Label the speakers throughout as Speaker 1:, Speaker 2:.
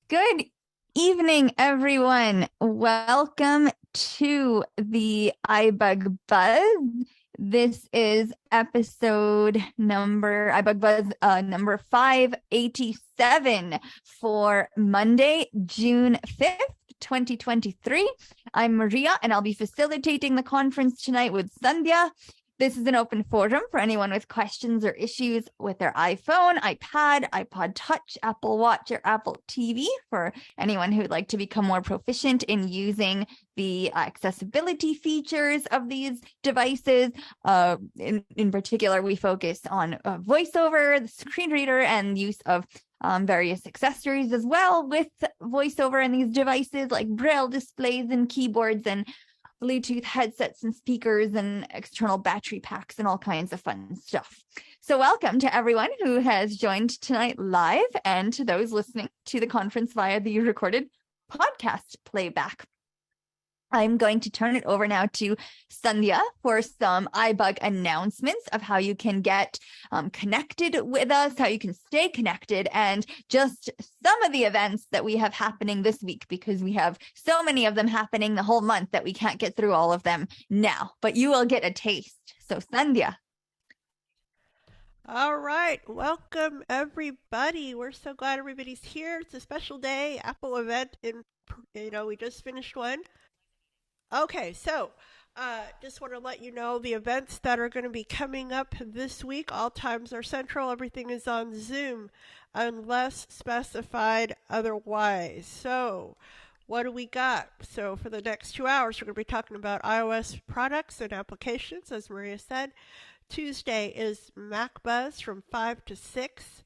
Speaker 1: Good evening, everyone. Welcome to the iBUG Buzz. This is episode number iBUG Buzz number 587 for Monday, June 5th. 2023. I'm Maria, and I'll be facilitating the conference tonight with Sandhya. This is an open forum for anyone with questions or issues with their iPhone, iPad, iPod Touch, Apple Watch, or Apple TV, for anyone who'd like to become more proficient in using the accessibility features of these devices. In particular, we focus on VoiceOver, the screen reader, and use of various accessories as well with VoiceOver and these devices like Braille displays and keyboards and Bluetooth headsets and speakers and external battery packs and all kinds of fun stuff. So welcome to everyone who has joined tonight live and to those listening to the conference via the recorded podcast playback. I'm going to turn it over now to Sandhya for some iBUG announcements of how you can get connected with us, how you can stay connected, and just some of the events that we have happening this week, because we have so many of them happening the whole month that we can't get through all of them now, but you will get a taste. So Sandhya.
Speaker 2: All right, welcome everybody. We're so glad everybody's here. It's a special day, Apple event, we just finished one. Okay, so just want to let you know the events that are going to be coming up this week. All times are central. Everything is on Zoom unless specified otherwise. So what do we got? So for the next 2 hours, we're going to be talking about iOS products and applications, as Maria said. Tuesday is Mac Buzz from 5 to 6.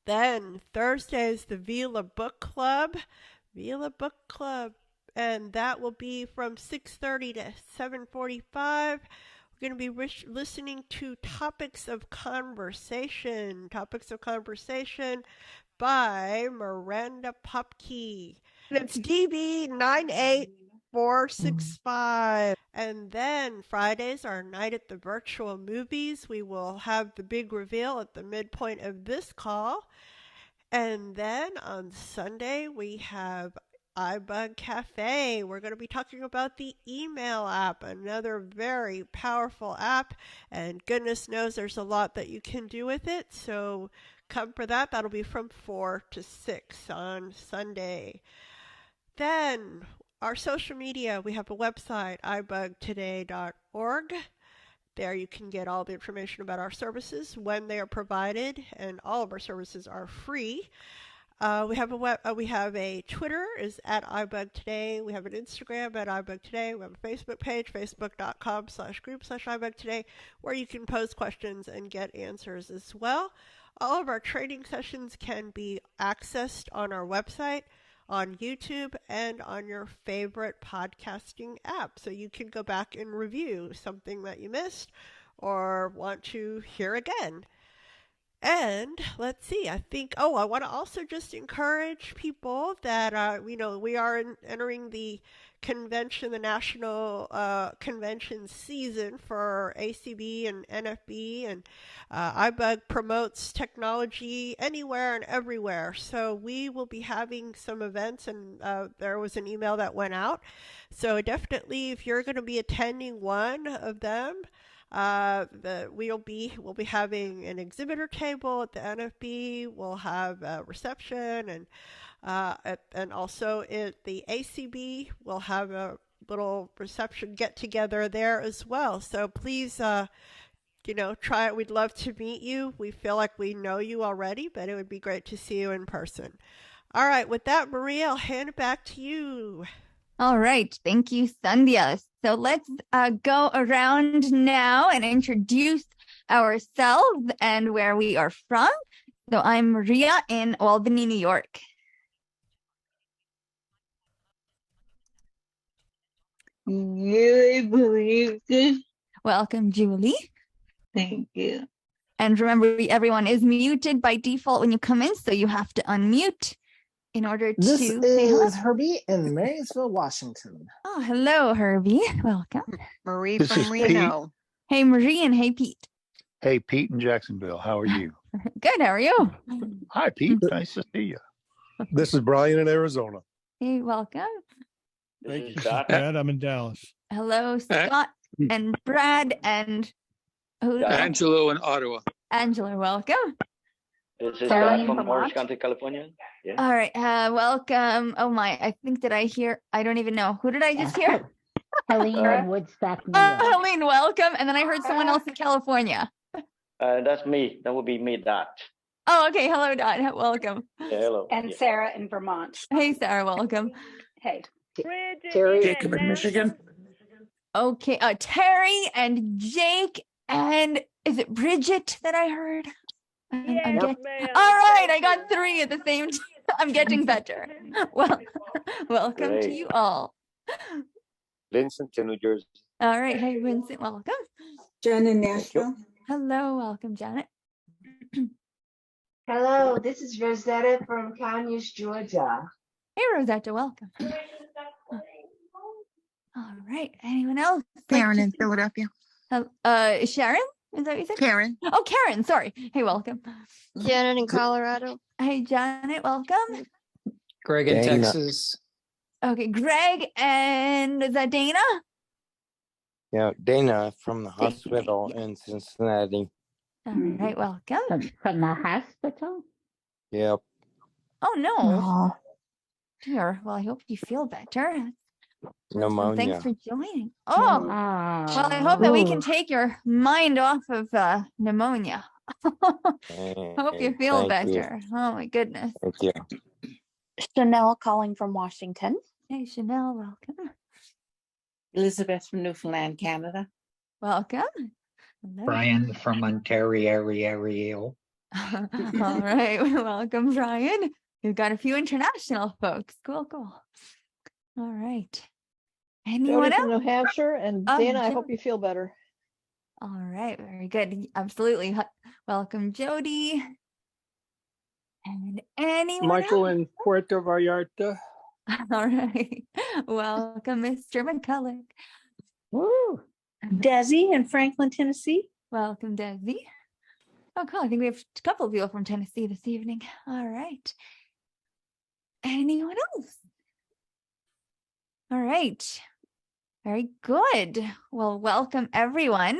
Speaker 2: Then Thursday is the Vila Book Club. And that will be from 6:30 to 7:45. We're going to be listening to Topics of Conversation by Miranda Popke. And it's DB 98465. And then Fridays are Night at the Virtual Movies. We will have the big reveal at the midpoint of this call. And then on Sunday, we have iBUG Cafe. We're going to be talking about the email app, another very powerful app, and goodness knows there's a lot that you can do with it. So come for that. That'll be from 4 to 6 on Sunday. Then our social media, we have a website, ibugtoday.org. There you can get all the information about our services, when they are provided, and all of our services are free. We have a Twitter is at iBUG Today. We have an Instagram at iBUG Today. We have a Facebook page, facebook.com/group/iBUG Today, where you can pose questions and get answers as well. All of our training sessions can be accessed on our website, on YouTube, and on your favorite podcasting app. So you can go back and review something that you missed or want to hear again. And let's see, I want to also just encourage people that, we are entering the convention, the national convention season for ACB and NFB, and iBUG promotes technology anywhere and everywhere. So we will be having some events, and there was an email that went out. So definitely, if you're going to be attending one of them, we'll be having an exhibitor table at the NFB. We'll have a reception, and also at the ACB, we'll have a little reception get together there as well. So please, try it. We'd love to meet you. We feel like we know you already, but it would be great to see you in person. All right, with that, Maria, I'll hand it back to you.
Speaker 1: All right. Thank you, Sandhya. So let's go around now and introduce ourselves and where we are from. So I'm Maria in Albany, New York. Welcome, Julie.
Speaker 3: Thank you.
Speaker 1: And remember, everyone is muted by default when you come in, so you have to unmute in order to
Speaker 4: This
Speaker 1: say hello.
Speaker 4: is Herbie in Marysville, Washington.
Speaker 1: Oh, hello, Herbie. Welcome.
Speaker 5: Marie from Reno.
Speaker 1: Hey, Marie, and hey, Pete.
Speaker 6: Hey, Pete in Jacksonville. How are you?
Speaker 1: Good. How are you?
Speaker 6: Hi, Pete. Nice to see you.
Speaker 3: This is Brian in Arizona.
Speaker 1: Hey, welcome.
Speaker 6: This is Dot.
Speaker 7: Brad, I'm in Dallas.
Speaker 1: Hello, Scott and Brad and who?
Speaker 8: Angelo in Ottawa.
Speaker 1: Angela, welcome.
Speaker 6: This is
Speaker 5: Sarah
Speaker 6: Dot
Speaker 5: in
Speaker 6: from Orange
Speaker 5: Vermont.
Speaker 6: County, California. Yeah.
Speaker 1: All right, welcome. Oh my, I think did I hear? I don't even know. Who did I just hear?
Speaker 9: Helene
Speaker 6: Uh,
Speaker 9: in Woodstock, New York.
Speaker 1: Helene, welcome. And then I heard someone else in California.
Speaker 6: That's me. That would be me, Dot.
Speaker 1: Oh, okay. Hello, Dot. Welcome.
Speaker 6: Yeah, hello.
Speaker 5: And
Speaker 6: Yeah.
Speaker 5: Sarah in Vermont.
Speaker 1: Hey, Sarah, welcome.
Speaker 5: Hey.
Speaker 9: Terry,
Speaker 8: Jacob in Michigan.
Speaker 1: Okay, Terry and Jake and is it Bridget that I heard? I'm
Speaker 9: Yes,
Speaker 1: all right, I got three at the same time. I'm getting better. Well, welcome to
Speaker 6: Great.
Speaker 1: you all.
Speaker 10: Vincent in New Jersey.
Speaker 1: All right, hey Vincent, welcome.
Speaker 11: Jen in Nashville.
Speaker 1: Hello, welcome, Janet.
Speaker 12: Hello, this is Rosetta from Conyers, Georgia.
Speaker 1: Hey, Rosetta, welcome. All right, anyone else?
Speaker 11: Karen in Philadelphia.
Speaker 1: Sharon? Is that what you said?
Speaker 11: Karen.
Speaker 1: Oh, Karen, sorry. Hey, welcome.
Speaker 13: Janet in Colorado.
Speaker 1: Hey, Janet, welcome.
Speaker 14: Greg in Texas.
Speaker 1: Okay, Greg, and is that Dana?
Speaker 10: Yeah, Dana from the hospital in Cincinnati.
Speaker 1: All right, welcome.
Speaker 9: From the hospital?
Speaker 10: Yep.
Speaker 1: Oh, no.
Speaker 11: Aw.
Speaker 1: Dear, well, I hope you feel better.
Speaker 10: Pneumonia.
Speaker 1: Thanks for joining. Oh, well, I hope that we can take your mind off of pneumonia. I hope you feel better. Oh, my goodness.
Speaker 10: Thank you.
Speaker 13: Chanel calling from Washington.
Speaker 1: Hey, Chanel, welcome.
Speaker 11: Elizabeth from Newfoundland, Canada.
Speaker 1: Welcome. Hello.
Speaker 14: Brian from Ontario.
Speaker 1: All right, welcome, Brian. We've got a few international folks. Cool. All right. Anyone
Speaker 15: Jody
Speaker 1: else?
Speaker 15: from New Hampshire, and Dana, I hope you feel better.
Speaker 1: All right, very good. Absolutely. Welcome, Jody. And anyone
Speaker 8: Michael
Speaker 1: else?
Speaker 8: in Puerto Vallarta.
Speaker 1: All right. Welcome, Mr. McCulloch.
Speaker 9: Woo.
Speaker 11: Desi in Franklin, Tennessee.
Speaker 1: Welcome, Desi. Oh, cool. I think we have a couple of people from Tennessee this evening. All right. Anyone else? All right. Very good. Well, welcome everyone.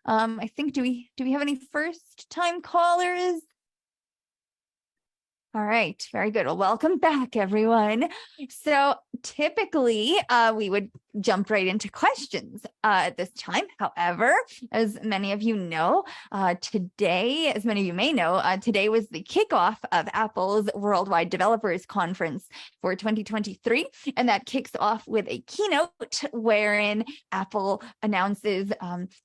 Speaker 1: I think do we have any first time callers? All right, very good. Well, welcome back, everyone. So typically, we would jump right into questions at this time. However, as many of you know, today, as many of you may know, today was the kickoff of Apple's Worldwide Developers Conference for 2023. And that kicks off with a keynote wherein Apple announces,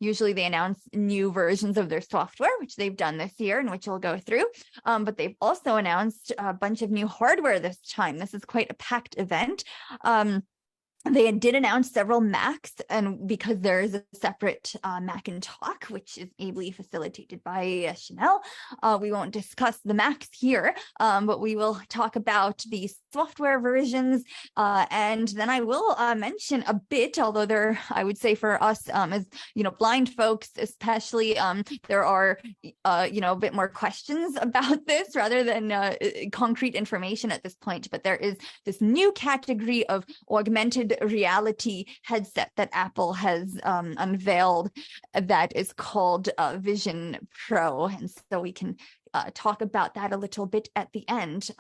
Speaker 1: usually they announce new versions of their software, which they've done this year and which we'll go through. But they've also announced a bunch of new hardware this time. This is quite a packed event. They did announce several Macs, and because there is a separate Mac and Talk, which is ably facilitated by Chanel, we won't discuss the Macs here, but we will talk about the software versions, and then I will mention a bit, although there, I would say for us as blind folks especially, there are a bit more questions about this rather than concrete information at this point. But there is this new category of augmented reality headset that Apple has unveiled that is called Vision Pro, and so we can talk about that a little bit at the end.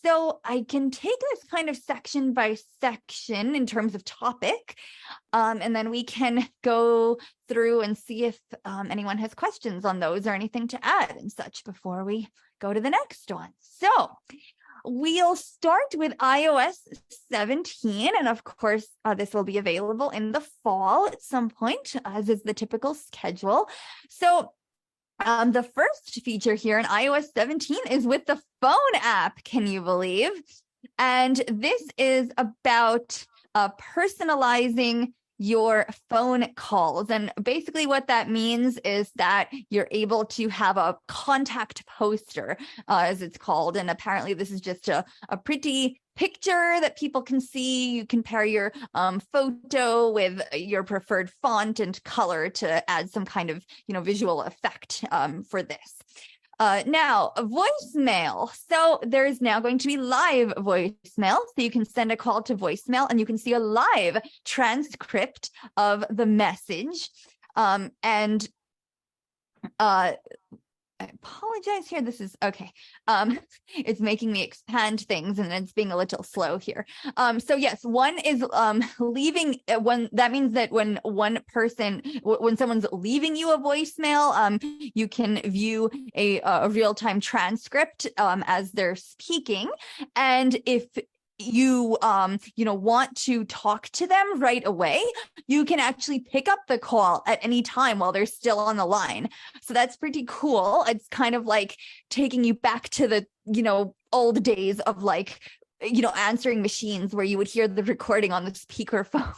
Speaker 1: So I can take this kind of section by section in terms of topic, and then we can go through and see if anyone has questions on those or anything to add and such before we go to the next one. So we'll start with iOS 17, and of course, this will be available in the fall at some point, as is the typical schedule. So the first feature here in iOS 17 is with the phone app, can you believe? And this is about personalizing your phone calls. And basically what that means is that you're able to have a contact poster, as it's called. And apparently this is just a pretty picture that people can see. You can pair your photo with your preferred font and color to add some kind of visual effect for this. Now, voicemail. So there's now going to be live voicemail. So you can send a call to voicemail and you can see a live transcript of the message. And I apologize here. This is okay. It's making me expand things and it's being a little slow here. So yes, one is leaving when that means that when one person, when someone's leaving you a voicemail, you can view a real-time transcript as they're speaking. And if you want to talk to them right away, you can actually pick up the call at any time while they're still on the line. So that's pretty cool. It's kind of like taking you back to the old days of answering machines where you would hear the recording on the speaker phone.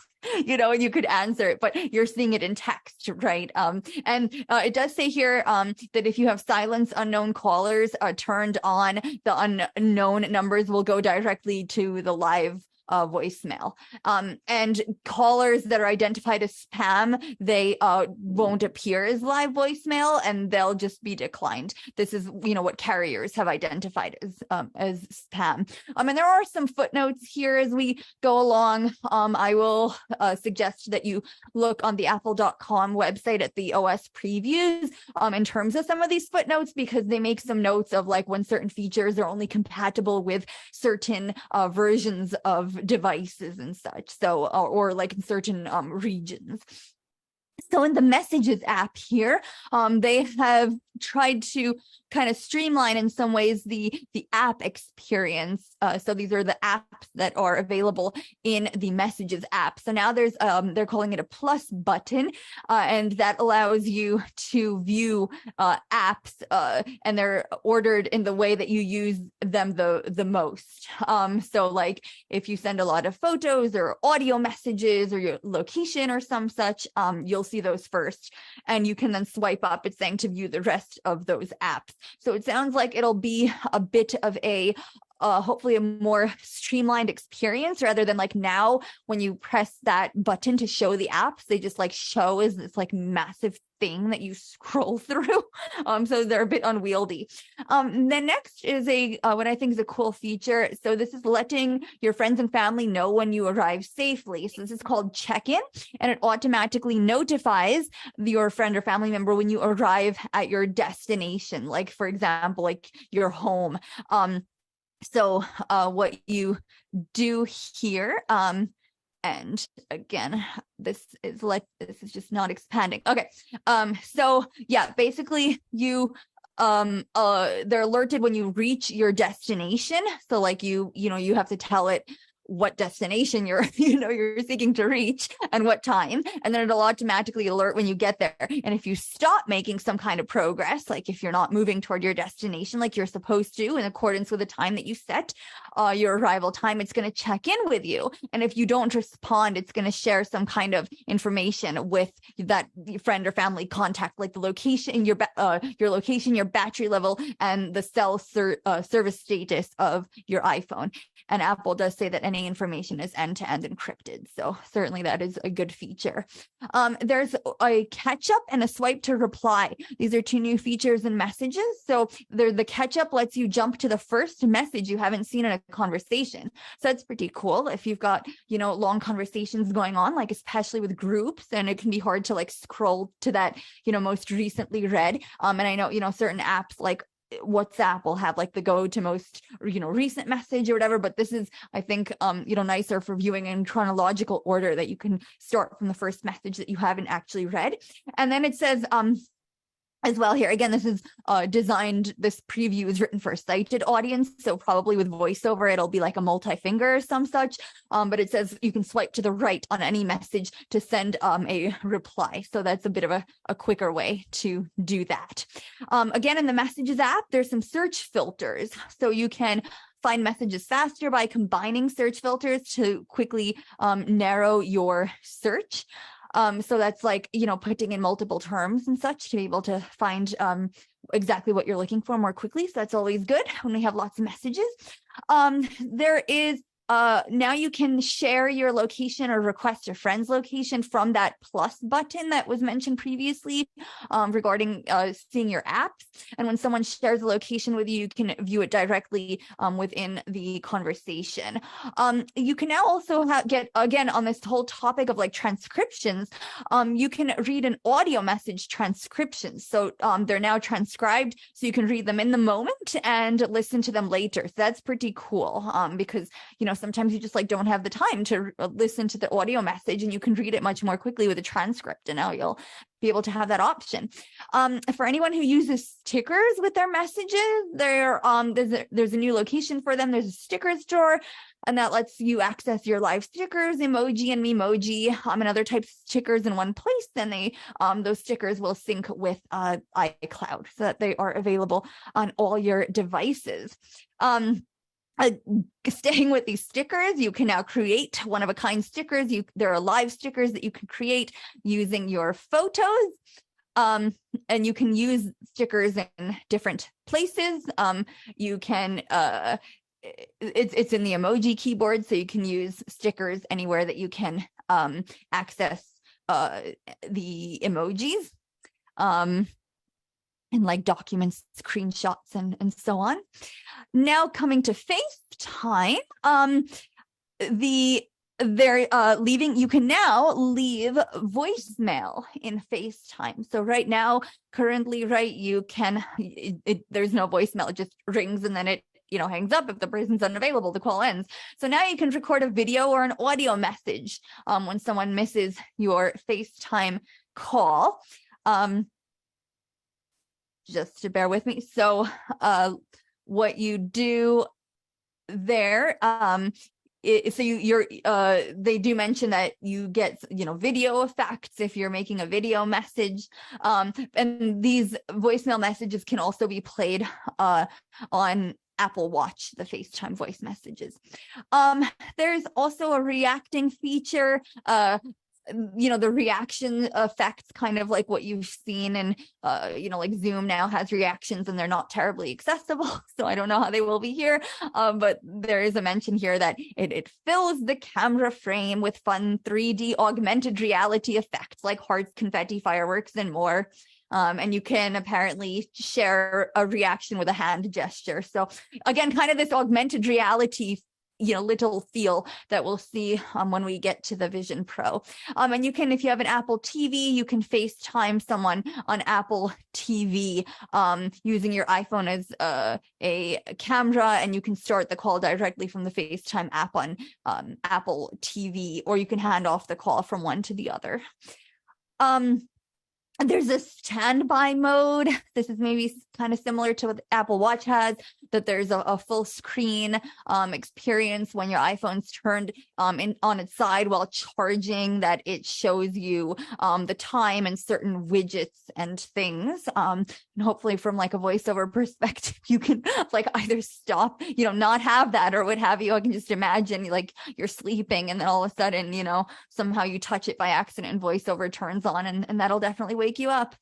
Speaker 1: And you could answer it, but you're seeing it in text, right? And it does say here that if you have silence unknown callers turned on, the unknown numbers will go directly to the live voicemail. And callers that are identified as spam, they won't appear as live voicemail and they'll just be declined. This is, what carriers have identified as spam. And there are some footnotes here as we go along. I will suggest that you look on the apple.com website at the OS previews in terms of some of these footnotes, because they make some notes of when certain features are only compatible with certain versions of devices and such, so or in certain regions. So in the Messages app here, they have tried to kind of streamline in some ways the app experience. So these are the apps that are available in the Messages app. So now there's they're calling it a plus button, and that allows you to view apps, and they're ordered in the way that you use them the most. So if you send a lot of photos or audio messages or your location or some such, you'll see those first, and you can then swipe up. It's saying to view the rest of those apps. So it sounds like it'll be a bit of a hopefully a more streamlined experience, rather than now when you press that button to show the apps, they just show as this massive thing that you scroll through. So they're a bit unwieldy. The next is what I think is a cool feature. So this is letting your friends and family know when you arrive safely. So this is called check-in, and it automatically notifies your friend or family member when you arrive at your destination, for example, your home. So what you do here, and again, this is just not expanding. Okay. So yeah, basically you they're alerted when you reach your destination. So you have to tell it what destination you're seeking to reach and what time, and then it'll automatically alert when you get there. And if you stop making some kind of progress, if you're not moving toward your destination like you're supposed to in accordance with the time that you set, your arrival time, it's going to check in with you. And if you don't respond, it's going to share some kind of information with that friend or family contact, like the location, your location, your battery level, and the cell service status of your iPhone. And Apple does say that any information is end-to-end encrypted. So certainly that is a good feature. There's a catch-up and a swipe to reply. These are two new features in Messages. So the catch-up lets you jump to the first message you haven't seen in a conversation. So that's pretty cool if you've got, long conversations going on, especially with groups, and it can be hard to scroll to that, most recently read. And I know, certain apps like WhatsApp will have the go to most recent message or whatever, but this is, I think, nicer for viewing in chronological order, that you can start from the first message that you haven't actually read. And then it says as well here, again, this is this preview is written for a sighted audience, so probably with voiceover it'll be a multi-finger or some such, but it says you can swipe to the right on any message to send a reply. So that's a bit of a quicker way to do that. Again, in the Messages app, there's some search filters, so you can find messages faster by combining search filters to quickly narrow your search. So that's putting in multiple terms and such to be able to find exactly what you're looking for more quickly. So that's always good when we have lots of messages. There is now you can share your location or request a friend's location from that plus button that was mentioned previously regarding seeing your apps. And when someone shares a location with you, you can view it directly within the conversation. You can now also get, again, on this whole topic of like transcriptions, you can read an audio message transcription. So they're now transcribed, so you can read them in the moment and listen to them later. So that's pretty cool because, you know, sometimes you just like don't have the time to listen to the audio message, and you can read it much more quickly with a transcript, and now you'll be able to have that option. For anyone who uses stickers with their messages, there's a new location for them. There's a stickers drawer, and that lets you access your live stickers, emoji and memoji, and other types of stickers in one place. Then those stickers will sync with iCloud so that they are available on all your devices. Staying with these stickers, you can now create one-of-a-kind stickers. There are live stickers that you can create using your photos, and you can use stickers in different places. You can it's in the emoji keyboard, so you can use stickers anywhere that you can access the emojis, and like documents, screenshots, and so on. Now coming to FaceTime, you can now leave voicemail in FaceTime. So right now, currently, right, you can, there's no voicemail, it just rings and then it, you know, hangs up. If the person's unavailable, the call ends. So now you can record a video or an audio message when someone misses your FaceTime call. Just to bear with me. So what you do there, they do mention that you get, you know, video effects if you're making a video message, and these voicemail messages can also be played on Apple Watch, the FaceTime voice messages. There's also a reacting feature. You know, the reaction effects, kind of like what you've seen, and you know, like Zoom now has reactions and they're not terribly accessible, so I don't know how they will be here, but there is a mention here that it fills the camera frame with fun 3D augmented reality effects like hearts, confetti, fireworks, and more. And you can apparently share a reaction with a hand gesture. So again, kind of this augmented reality, you know, little feel that we'll see when we get to the Vision Pro. And you can, if you have an Apple TV, you can FaceTime someone on Apple TV using your iPhone as a camera, and you can start the call directly from the FaceTime app on Apple TV, or you can hand off the call from one to the other. There's a standby mode. This is maybe kind of similar to what the Apple Watch has, that there's a full screen experience when your iPhone's turned on its side while charging, that it shows you the time and certain widgets and things. And hopefully from like a voiceover perspective, you can like either stop, you know, not have that or what have you. I can just imagine like you're sleeping and then all of a sudden, you know, somehow you touch it by accident and voiceover turns on, and that'll definitely wake you up.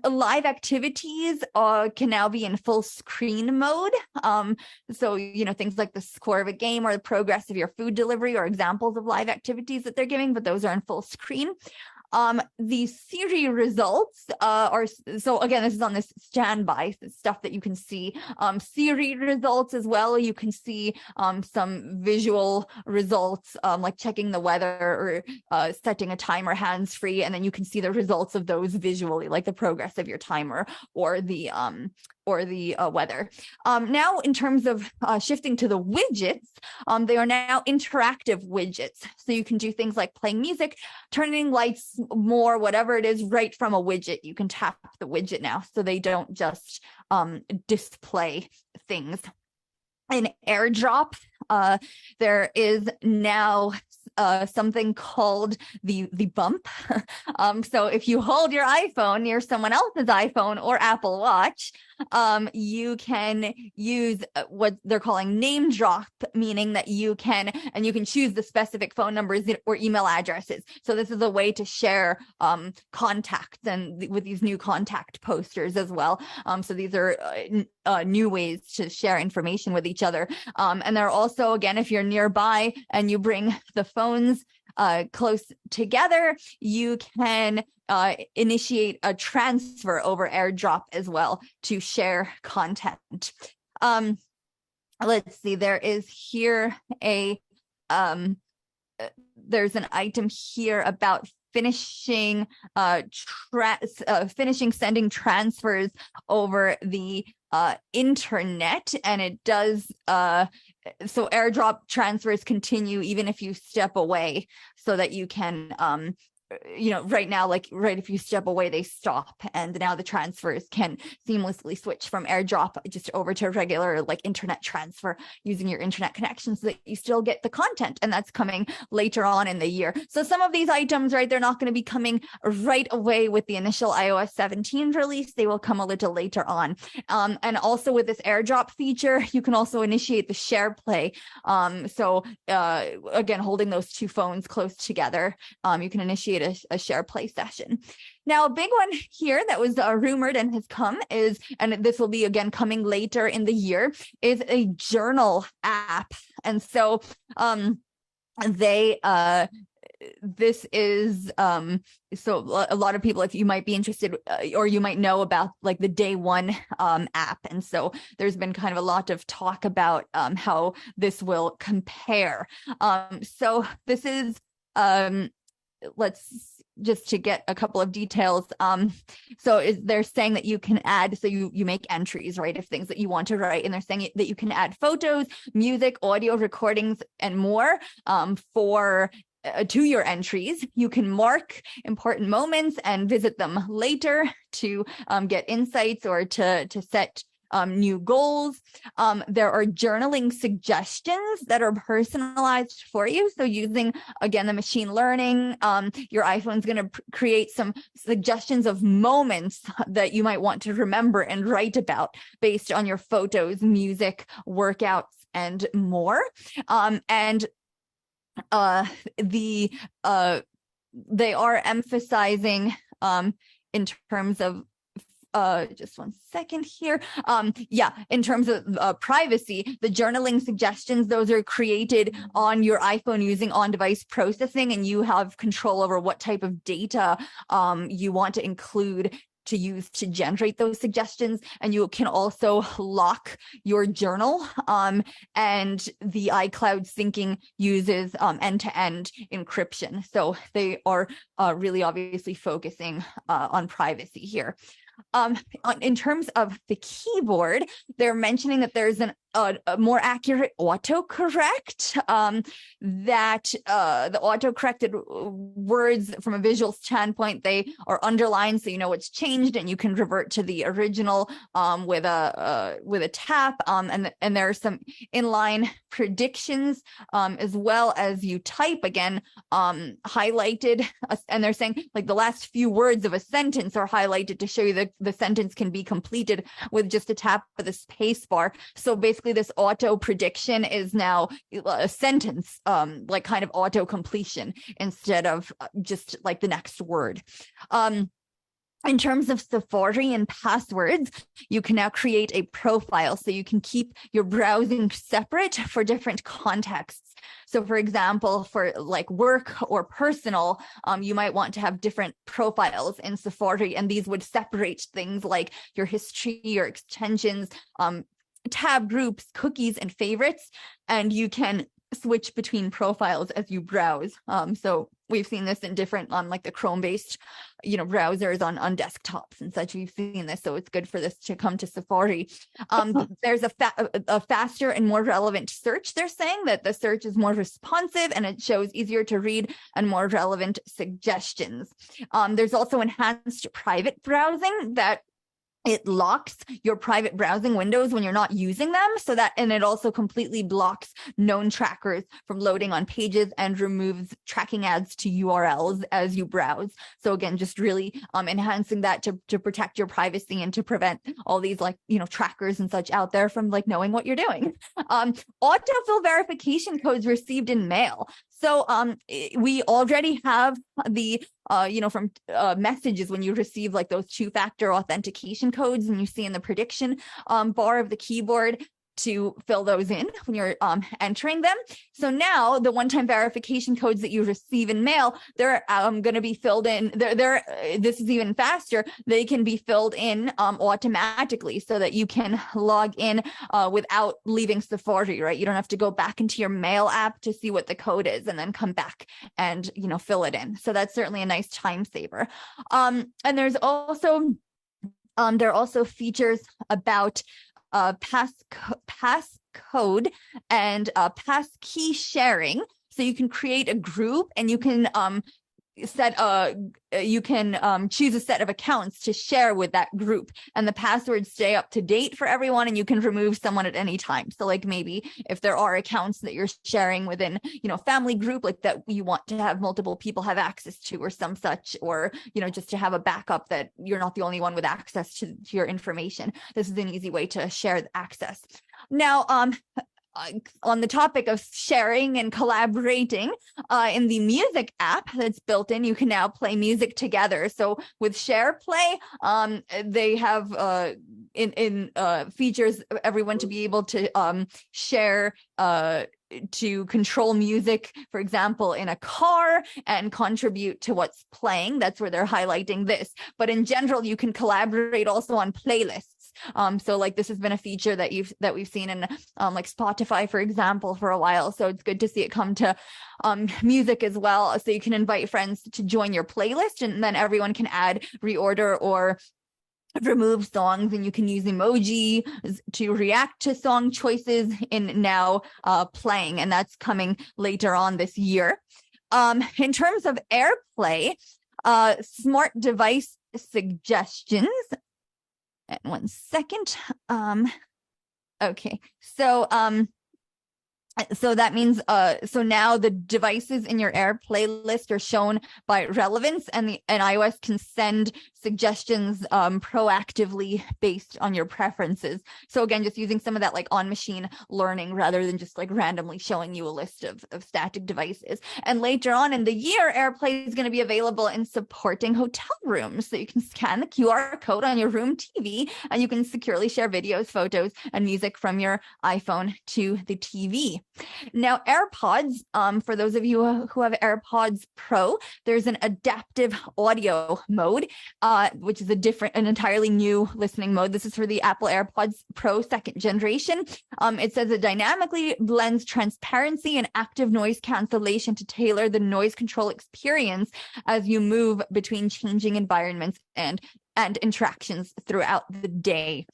Speaker 1: Live activities can now be in full screen mode. So, you know, things like the score of a game or the progress of your food delivery are examples of live activities that they're giving, but those are in full screen. The Siri results are, so again, this is on this standby stuff that you can see. Siri results as well. You can see some visual results, like checking the weather or setting a timer hands-free, and then you can see the results of those visually, like the progress of your timer or the weather. Now, in terms of shifting to the widgets, they are now interactive widgets. So you can do things like playing music, turning lights, more, whatever it is, right from a widget. You can tap the widget now, so they don't just display things. In AirDrop, there is now something called the bump. So if you hold your iPhone near someone else's iPhone or Apple Watch, you can use what they're calling name drop, meaning that you can choose the specific phone numbers or email addresses. So this is a way to share contacts, and with these new contact posters as well. So these are new ways to share information with each other. And there are also, again, if you're nearby and you bring the phones close together, you can initiate a transfer over AirDrop as well to share content. Let's see, there is here there's an item here about finishing sending transfers over the internet, and it does so AirDrop transfers continue even if you step away, so that you can right now, like right if you step away, they stop, and now the transfers can seamlessly switch from AirDrop just over to regular like internet transfer using your internet connection, so that you still get the content, and that's coming later on in the year. So some of these items, right, they're not going to be coming right away with the initial iOS 17 release. They will come a little later on. And also with this AirDrop feature, you can also initiate the share play. So again, holding those two phones close together, you can initiate a share play session. Now, a big one here that was rumored and has come is, and this will be again coming later in the year, is a journal app. And so this is so a lot of people, if you might be interested or you might know about like the Day One app, and so there's been kind of a lot of talk about how this will compare. So this is let's just to get a couple of details. So they're saying that you can add, so you make entries, right, of things that you want to write, and they're saying that you can add photos, music, audio recordings, and more to your entries. You can mark important moments and visit them later to get insights or to set new goals. There are journaling suggestions that are personalized for you. So using, again, the machine learning, your iPhone's going to create some suggestions of moments that you might want to remember and write about based on your photos, music, workouts, and more. They are emphasizing in terms of just one second here. In terms of privacy, the journaling suggestions, those are created on your iPhone using on-device processing, and you have control over what type of data you want to include to use to generate those suggestions. And you can also lock your journal, and the iCloud syncing uses end-to-end encryption. So they are really obviously focusing on privacy here. In terms of the keyboard, they're mentioning that there's a more accurate autocorrect, that the auto-corrected words from a visual standpoint, they are underlined so you know what's changed, and you can revert to the original with a tap, and there are some inline predictions as well as you type, again, highlighted, and they're saying like the last few words of a sentence are highlighted to show you that the sentence can be completed with just a tap of the space bar. So basically this auto prediction is now a sentence, like kind of auto completion instead of just like the next word. In terms of Safari and passwords, you can now create a profile, so you can keep your browsing separate for different contexts. So for example, for like work or personal, you might want to have different profiles in Safari, and these would separate things like your history, your extensions, tab groups, cookies, and favorites, and you can switch between profiles as you browse. So we've seen this in different on like the Chrome-based, browsers on desktops and such. We've seen this, so it's good for this to come to Safari. There's a faster and more relevant search. They're saying that the search is more responsive and it shows easier to read and more relevant suggestions. There's also enhanced private browsing that it locks your private browsing windows when you're not using them, and it also completely blocks known trackers from loading on pages and removes tracking ads to URLs as you browse. So again, just really enhancing that to protect your privacy and to prevent all these trackers and such out there from knowing what you're doing. Autofill verification codes received in mail. So we already have the from messages when you receive like those two-factor authentication codes, and you see in the prediction bar of the keyboard to fill those in when you're entering them. So now the one-time verification codes that you receive in mail, they're going to be filled in. This is even faster. They can be filled in automatically so that you can log in without leaving Safari, right? You don't have to go back into your mail app to see what the code is and then come back and, fill it in. So that's certainly a nice time saver. And there's also, there are also features about passcode and passkey sharing. So you can create a group and you can choose a set of accounts to share with that group, and the passwords stay up to date for everyone, and you can remove someone at any time. So like maybe if there are accounts that you're sharing within, family group, like that you want to have multiple people have access to or some such, or, just to have a backup that you're not the only one with access to your information. This is an easy way to share the access. Now, on the topic of sharing and collaborating, in the music app that's built in, you can now play music together. So with SharePlay, they have features everyone to be able to share to control music, for example, in a car and contribute to what's playing. That's where they're highlighting this. But in general, you can collaborate also on playlists. So like this has been a feature that we've seen in like Spotify, for example, for a while. So it's good to see it come to music as well. So you can invite friends to join your playlist, and then everyone can add, reorder, or remove songs, and you can use emoji to react to song choices in now playing, and that's coming later on this year. In terms of AirPlay, smart device suggestions. And 1 second. Okay, so that means so now the devices in your AirPlay list are shown by relevance, and iOS can send suggestions proactively based on your preferences. So again, just using some of that like on machine learning rather than just like randomly showing you a list of static devices. And later on in the year, AirPlay is going to be available in supporting hotel rooms. So you can scan the QR code on your room TV, and you can securely share videos, photos, and music from your iPhone to the TV. Now, AirPods, for those of you who have AirPods Pro, there's an adaptive audio mode, which is an entirely new listening mode. This is for the Apple AirPods Pro 2nd generation. It says it dynamically blends transparency and active noise cancellation to tailor the noise control experience as you move between changing environments and interactions throughout the day.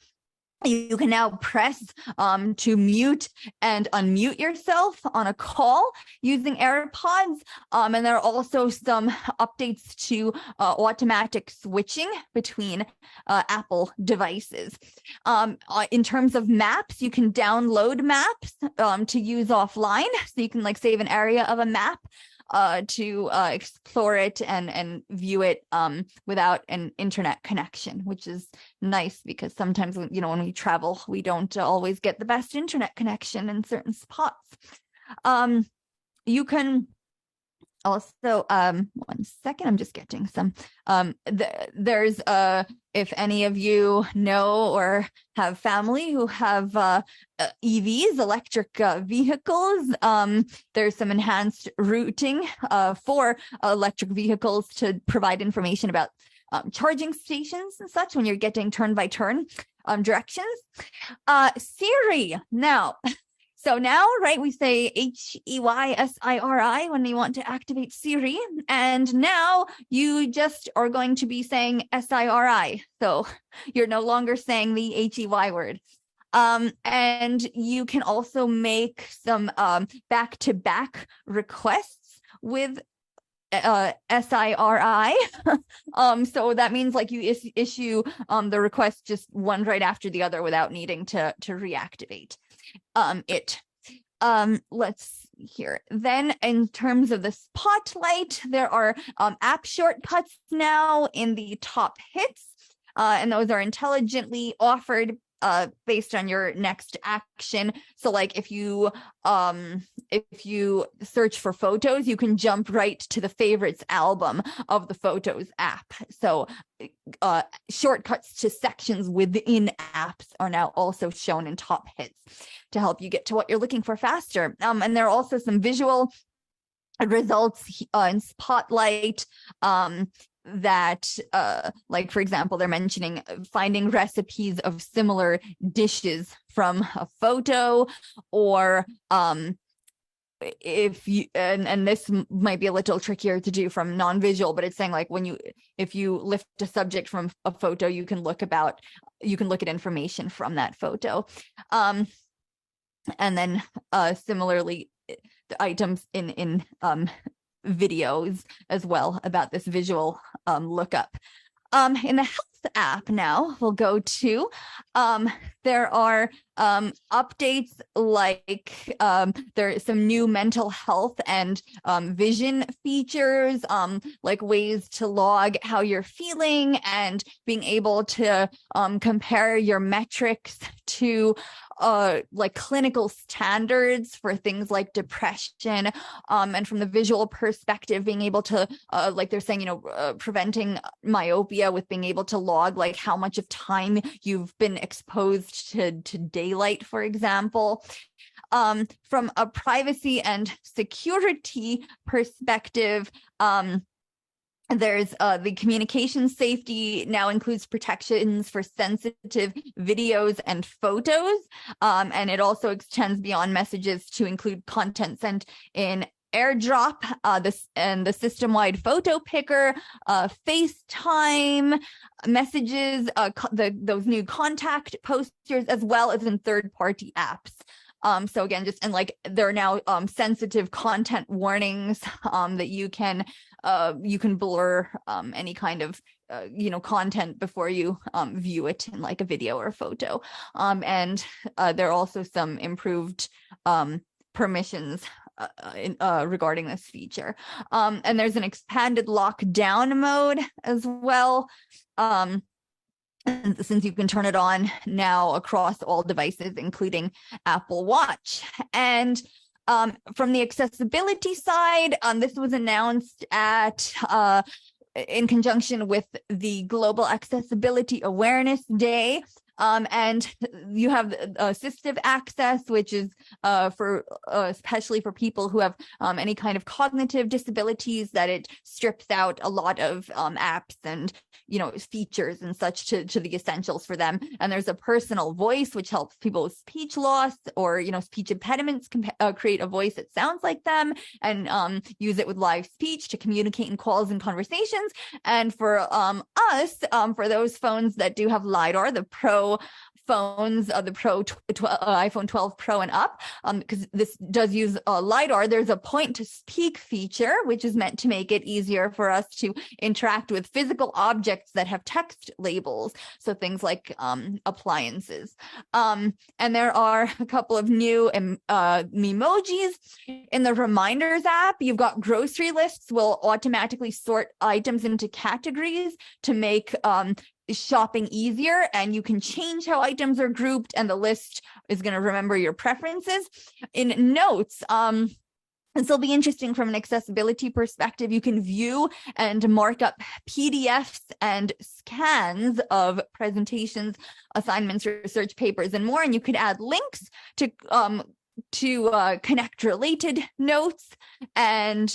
Speaker 1: You can now press to mute and unmute yourself on a call using AirPods. And there are also some updates to automatic switching between Apple devices. In terms of maps, you can download maps to use offline. So you can like save an area of a map to explore it and view it without an internet connection, which is nice because sometimes when we travel, we don't always get the best internet connection in certain spots. You can also 1 second, I'm just getting some there's if any of you know or have family who have EVs, electric vehicles, there's some enhanced routing for electric vehicles to provide information about charging stations and such when you're getting turn by turn directions. Siri now. So now, right, we say HEYSIRI when we want to activate Siri. And now you just are going to be saying SIRI. So you're no longer saying the HEY word. And you can also make some back-to-back requests with SIRI. So that means like you issue the request just one right after the other without needing to reactivate it. Let's see here. Then in terms of the spotlight, there are app shortcuts now in the top hits, and those are intelligently offered based on your next action. So like if you search for photos, you can jump right to the favorites album of the Photos app. So shortcuts to sections within apps are now also shown in top hits to help you get to what you're looking for faster. And there are also some visual results in Spotlight that like for example, they're mentioning finding recipes of similar dishes from a photo, or if you and this might be a little trickier to do from non-visual, but it's saying like if you lift a subject from a photo, you can look at information from that photo, and then similarly the items in videos as well about this visual lookup. In the health app now, we'll go to, there are updates like there are some new mental health and vision features, like ways to log how you're feeling and being able to compare your metrics to like clinical standards for things like depression, and from the visual perspective, being able to like they're saying, preventing myopia with being able to log like how much of time you've been exposed to daylight, for example. From a privacy and security perspective, there's the communication safety now includes protections for sensitive videos and photos, and it also extends beyond messages to include content sent in AirDrop, the system-wide photo picker, FaceTime messages, those new contact posters, as well as in third-party apps. So again, there are now sensitive content warnings that you can blur any kind of content before you view it in like a video or a photo. And there are also some improved permissions regarding this feature. And there's an expanded lockdown mode as well. Since you can turn it on now across all devices, including Apple Watch. And from the accessibility side, this was announced in conjunction with the Global Accessibility Awareness Day. And you have assistive access, which is for especially for people who have any kind of cognitive disabilities, that it strips out a lot of apps and features and such to the essentials for them. And there's a personal voice, which helps people with speech loss or speech impediments create a voice that sounds like them, and use it with live speech to communicate in calls and conversations. And for us, for those phones that do have LiDAR, the Pro phones, the iPhone 12 Pro and up, because this does use LiDAR, there's a point to speak feature, which is meant to make it easier for us to interact with physical objects that have text labels. So things like appliances. And there are a couple of new emojis in the Reminders app. You've got grocery lists will automatically sort items into categories to make shopping easier, and you can change how items are grouped, and the list is going to remember your preferences. In Notes, this will be interesting from an accessibility perspective. You can view and mark up PDFs and scans of presentations, assignments, research papers, and more, and you could add links to connect related notes. And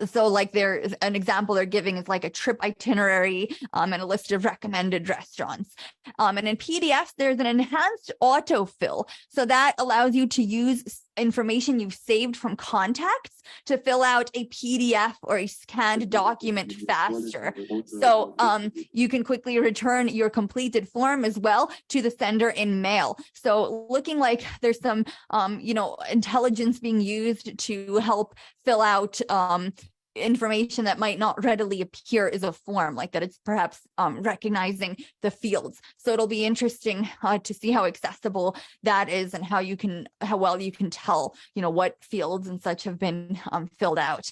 Speaker 1: so like there's an example they're giving is like a trip itinerary and a list of recommended restaurants. And in PDFs, there's an enhanced autofill. So that allows you to use information you've saved from contacts to fill out a PDF or a scanned document faster. So you can quickly return your completed form as well to the sender in mail. So looking like there's some, intelligence being used to help fill out information that might not readily appear as a form, like that it's perhaps recognizing the fields. So it'll be interesting to see how accessible that is and how well you can tell, what fields and such have been filled out.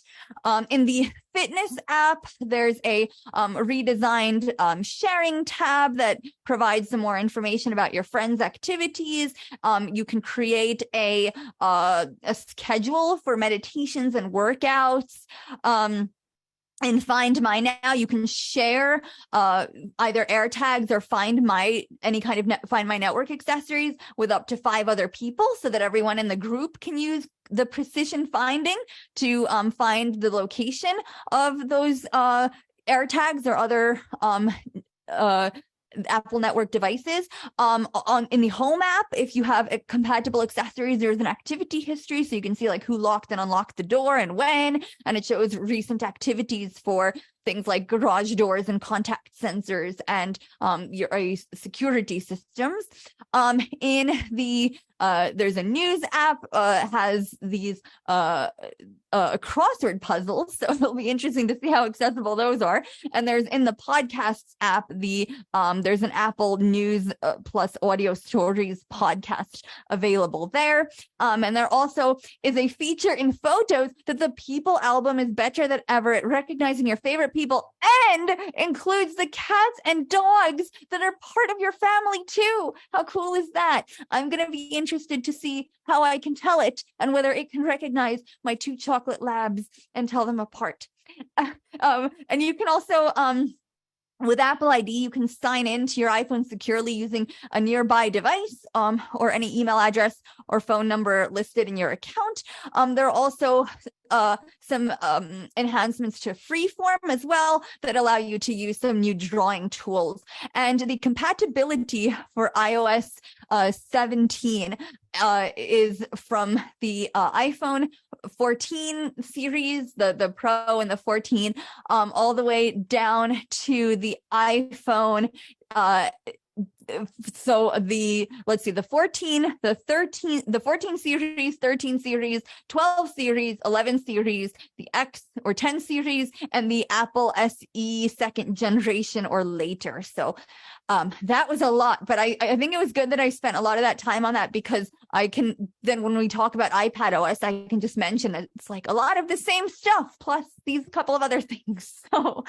Speaker 1: In the fitness app, there's a redesigned sharing tab that provides some more information about your friends' activities. You can create a schedule for meditations and workouts. In Find My Now, you can share either AirTags or any kind of Find My Network accessories with up to 5 other people, so that everyone in the group can use the precision finding to find the location of those AirTags or other Apple Network devices. In the Home app, if you have compatible accessories, there's an activity history, so you can see like who locked and unlocked the door and when, and it shows recent activities for things like garage doors and contact sensors and your security systems. In the there's a news app, has these crossword puzzles, so it'll be interesting to see how accessible those are. And there's in the podcasts app, there's an Apple News plus audio stories podcast available there. And there also is a feature in photos that the people album is better than ever at recognizing your favorite people, and includes the cats and dogs that are part of your family too. How cool is that? I'm going to be interested to see how I can tell it and whether it can recognize my 2 chocolate labs and tell them apart. And you can also with Apple ID, you can sign in to your iPhone securely using a nearby device or any email address or phone number listed in your account. There are also some enhancements to Freeform as well that allow you to use some new drawing tools. And the compatibility for iOS 17 is from the iPhone 14 series, the Pro and the 14, all the way down to the iPhone. So let's see, the 14, the 13, the 14 series, 13 series, 12 series, 11 series, the X or 10 series, and the Apple SE 2nd generation or later. So that was a lot, but I think it was good that I spent a lot of that time on that, because I can then, when we talk about iPad OS, I can just mention it's like a lot of the same stuff plus these couple of other things. So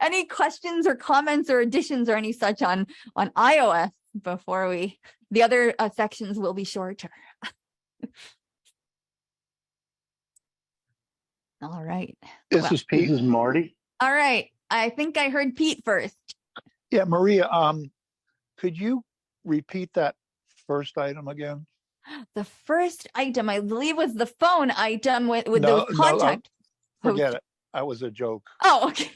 Speaker 1: any questions or comments or additions or any such on iOS before the other sections will be shorter. All right.
Speaker 7: This is Pete.
Speaker 3: This is Marty.
Speaker 1: All right. I think I heard Pete first.
Speaker 7: Yeah, Maria, could you repeat that first item again?
Speaker 1: The first item, I believe, was the phone item with those contact.
Speaker 7: Forget it. That was a joke.
Speaker 1: Oh, okay.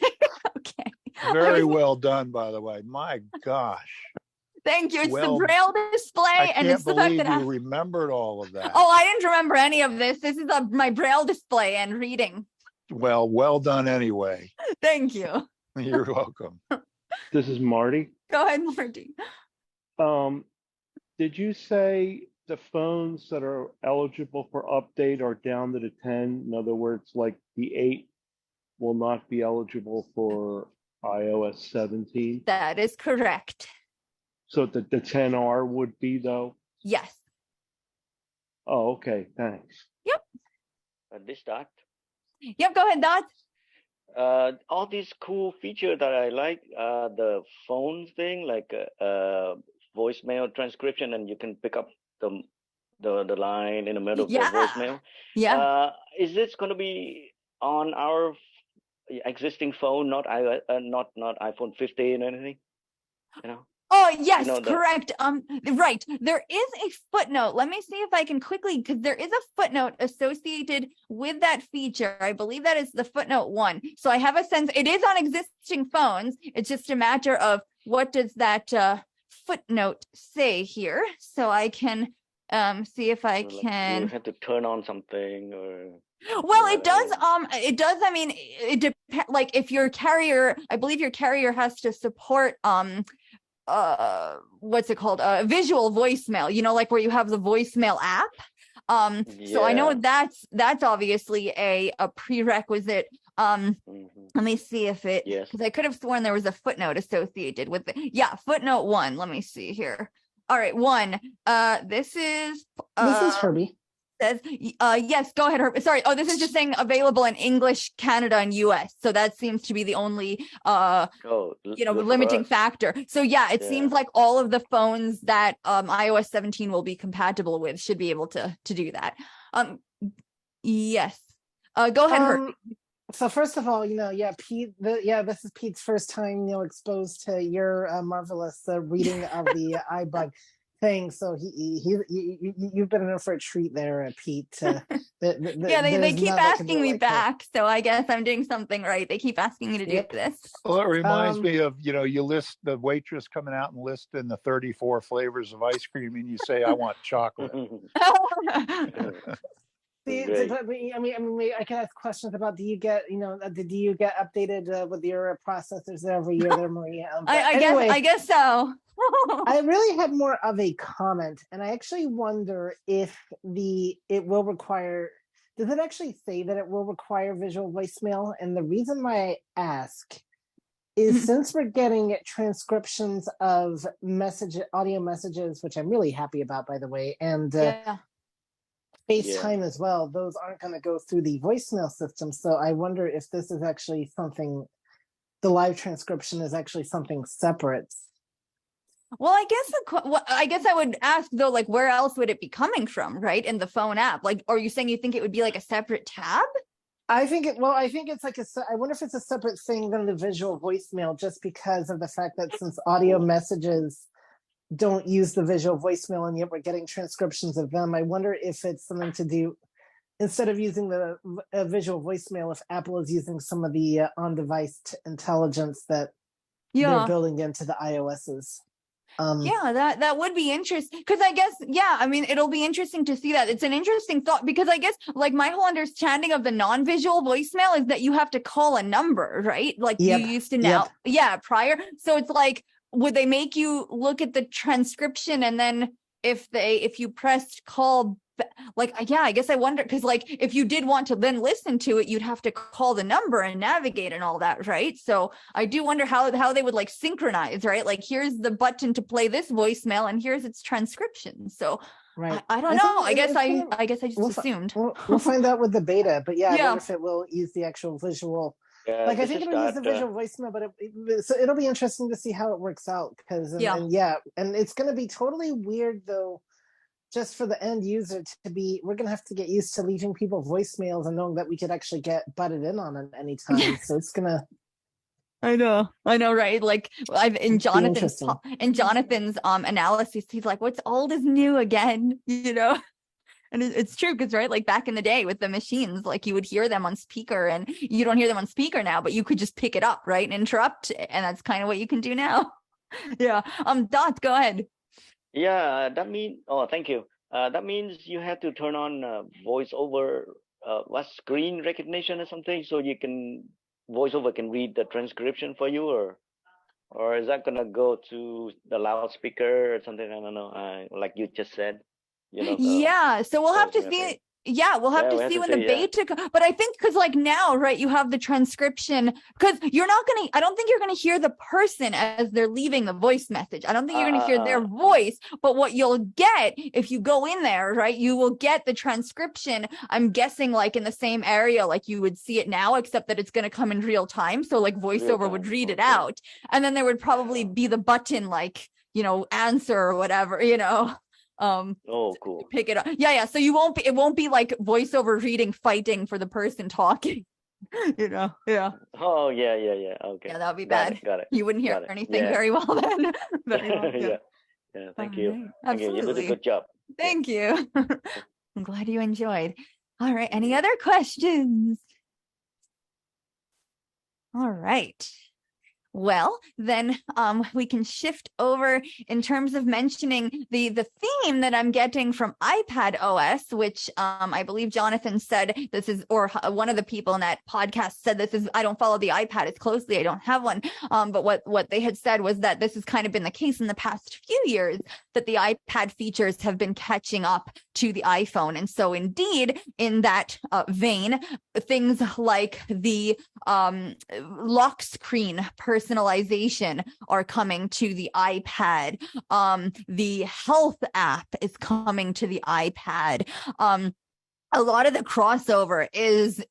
Speaker 1: Okay.
Speaker 7: Very well done, by the way. My gosh.
Speaker 1: Thank you. It's the Braille display, and it's the fact that
Speaker 7: you remembered all of that.
Speaker 1: Oh, I didn't remember any of this. This is my Braille display and reading.
Speaker 7: Well done anyway.
Speaker 1: Thank you.
Speaker 7: You're welcome.
Speaker 3: This is Marty.
Speaker 1: Go ahead, Marty.
Speaker 3: Did you say the phones that are eligible for update are down to the 10? In other words, like the 8 will not be eligible for iOS 17?
Speaker 1: That is correct.
Speaker 3: So the 10R would be, though?
Speaker 1: Yes.
Speaker 3: Oh, okay. Thanks.
Speaker 1: Yep.
Speaker 6: This start.
Speaker 1: Yep. Go ahead, Dot.
Speaker 6: All these cool features that I like, the phone thing, like voicemail transcription, and you can pick up the line in the middle of the voicemail.
Speaker 1: Yeah.
Speaker 6: Is this going to be on our existing phone, not iPhone 15 or anything?
Speaker 1: Oh, yes, correct. Right. There is a footnote. Let me see if I can quickly, because there is a footnote associated with that feature. I believe that is the footnote 1. So I have a sense it is on existing phones. It's just a matter of what does that footnote say here. So I can see if I can.
Speaker 6: You have to turn on something or.
Speaker 1: Well, it does. It does. I mean, it depends. Like if your carrier, I believe your carrier has to support what's it called, visual voicemail, like where you have the voicemail app. So I know that's obviously a prerequisite Let me see if it,
Speaker 6: Yes.
Speaker 1: because I could have sworn there was a footnote associated with it. Yeah, footnote 1. Let me see here. All right, 1. This is
Speaker 4: Herbie.
Speaker 1: Says yes, go ahead, Herb. Sorry. Oh, this is just saying available in English, Canada, and US. So that seems to be the only limiting factor. So yeah, it seems like all of the phones that iOS 17 will be compatible with should be able to do that. Yes. Go ahead, Herb.
Speaker 4: So first of all, Pete, this is Pete's first time, exposed to your marvelous reading of the iBUG thing. So you've been in for a treat there, Pete.
Speaker 1: They keep asking me back, so I guess I'm doing something right. They keep asking me to do this.
Speaker 7: Well, it reminds me of, you list the waitress coming out and listing the 34 flavors of ice cream, and you say, I want chocolate.
Speaker 4: I can ask questions about, do you get updated with your processors every year there, Maria?
Speaker 1: I guess so.
Speaker 4: I really had more of a comment, and I actually wonder if it will require, does it actually say that it will require visual voicemail? And the reason why I ask is since we're getting transcriptions of audio messages, which I'm really happy about, by the way, and FaceTime as well, those aren't going to go through the voicemail system. So I wonder if this is actually something, the live transcription is actually something separate.
Speaker 1: Well, I guess I would ask though, like, where else would it be coming from, right? In the phone app, like, are you saying you think it would be like a separate tab?
Speaker 4: I think it's like I wonder if it's a separate thing than the visual voicemail, just because of the fact that since audio messages don't use the visual voicemail and yet we're getting transcriptions of them, I wonder if it's something to do, instead of using the visual voicemail, if Apple is using some of the on-device intelligence that they're building into the iOSs.
Speaker 1: That would be interesting, because I guess it'll be interesting to see that. It's an interesting thought, because I guess like my whole understanding of the non-visual voicemail is that you have to call a number, right? Like you used to now. Prior. So it's like, would they make you look at the transcription, and then if you pressed call, I guess I wonder, because like if you did want to then listen to it, you'd have to call the number and navigate and all that, right? So I do wonder how they would like synchronize, right? Like, here's the button to play this voicemail and here's its transcription. So
Speaker 4: right.
Speaker 1: I don't know. I guess I just assumed.
Speaker 4: We'll find out with the beta, but I wonder if it will use the actual visual. I think it'll use the visual voicemail, but so it'll be interesting to see how it works out. Because and it's going to be totally weird though, just for the end user we're going to have to get used to leaving people voicemails and knowing that we could actually get butted in on it anytime. So it's going to.
Speaker 1: I know, right? Like in Jonathan's analysis, he's like, "What's old is new again," And it's true, because right, like back in the day with the machines, like you would hear them on speaker, and you don't hear them on speaker now, but you could just pick it up, right, and interrupt, and that's kind of what you can do now. Dot, go ahead.
Speaker 6: Yeah, that means. Oh, thank you. That means you have to turn on voice over, screen recognition or something, so you can voiceover can read the transcription for you, or is that gonna go to the loudspeaker or something? I don't know. Like you just said.
Speaker 1: So we'll have to see. We'll have to see when the beta. But I think because like now, right, you have the transcription, because I don't think you're gonna hear the person as they're leaving the voice message. I don't think you're gonna hear their voice. But what you'll get if you go in there, right, you will get the transcription. I'm guessing like in the same area, like you would see it now, except that it's gonna come in real time. So like voiceover would read it out, and then there would probably be the button like answer or whatever,
Speaker 6: cool.
Speaker 1: Pick it up. So it won't be like voiceover reading fighting for the person talking.
Speaker 6: Oh yeah. Okay.
Speaker 1: That would be bad.
Speaker 6: Got it.
Speaker 1: You wouldn't hear anything very well then.
Speaker 6: Thank you.
Speaker 1: Absolutely.
Speaker 6: Thank you. You did a good job.
Speaker 1: Thank you. I'm glad you enjoyed. All right. Any other questions? All right. Well, then we can shift over in terms of mentioning the theme that I'm getting from iPad OS, which I believe Jonathan said this is, or one of the people in that podcast said this is, I don't follow the iPad as closely, I don't have one. But what they had said was that this has kind of been the case in the past few years, that the iPad features have been catching up to the iPhone. And so indeed, in that vein, things like the lock screen personalization are coming to the iPad. The health app is coming to the iPad. A lot of the crossover is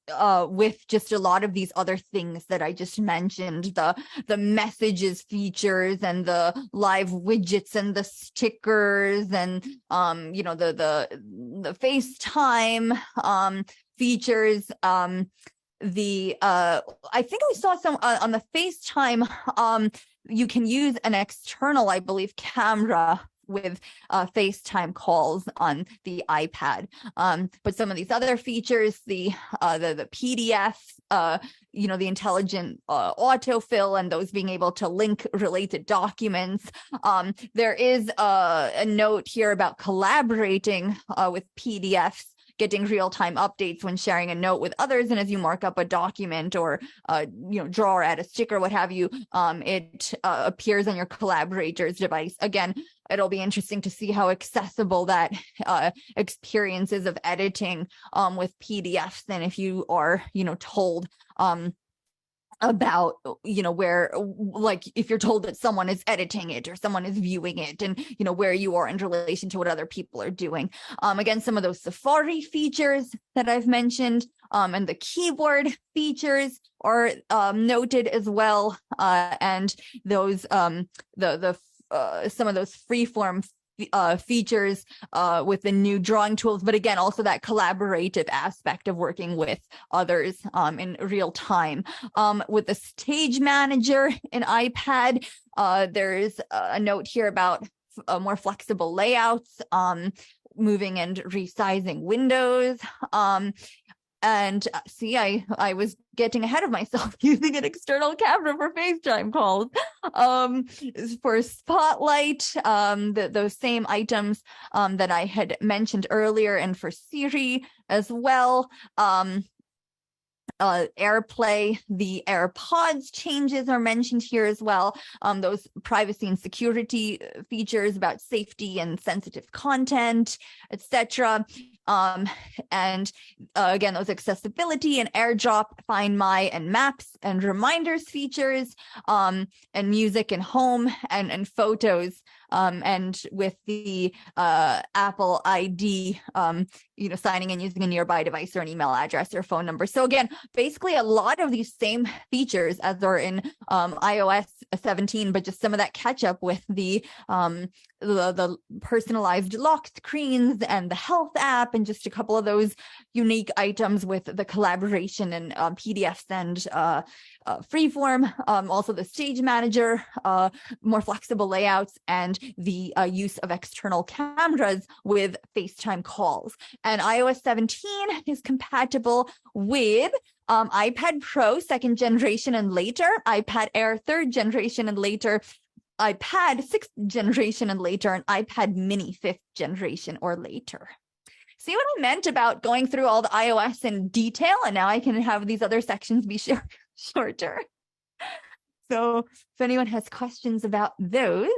Speaker 1: with just a lot of these other things that I just mentioned, the messages features and the live widgets and the stickers and the FaceTime features. I think I saw some on the FaceTime. You can use an external, I believe, camera with FaceTime calls on the iPad. But some of these other features, the PDF, the intelligent autofill, and those being able to link related documents. There is a note here about collaborating with PDFs, getting real-time updates when sharing a note with others, and as you mark up a document or draw or add a sticker, what have you, it appears on your collaborator's device. Again, it'll be interesting to see how accessible that experience is of editing with PDFs, and if you are told about where, like, if you're told that someone is editing it or someone is viewing it, and where you are in relation to what other people are doing. Again, some of those Safari features that I've mentioned and the keyboard features are noted as well, and those some of those freeform features with the new drawing tools, but again, also that collaborative aspect of working with others in real time. With the Stage Manager in iPad, there's a note here about more flexible layouts, moving and resizing windows. And see, I was getting ahead of myself using an external camera for FaceTime calls. For Spotlight, those same items that I had mentioned earlier, and for Siri as well. AirPlay, the AirPods changes are mentioned here as well. Those privacy and security features about safety and sensitive content, etc. And again, those accessibility and AirDrop, Find My, and Maps and Reminders features, and music and home and photos. And with the Apple ID, signing in using a nearby device or an email address or phone number. So again, basically a lot of these same features as are in iOS 17, but just some of that catch up with the personalized lock screens and the health app, and just a couple of those unique items with the collaboration and PDFs and freeform. Also the Stage Manager, more flexible layouts, and the use of external cameras with FaceTime calls. And iOS 17 is compatible with iPad Pro 2nd generation and later, iPad Air 3rd generation and later, iPad 6th generation and later, and iPad Mini 5th generation or later. See what I meant about going through all the iOS in detail, and now I can have these other sections be shorter. So if anyone has questions about those.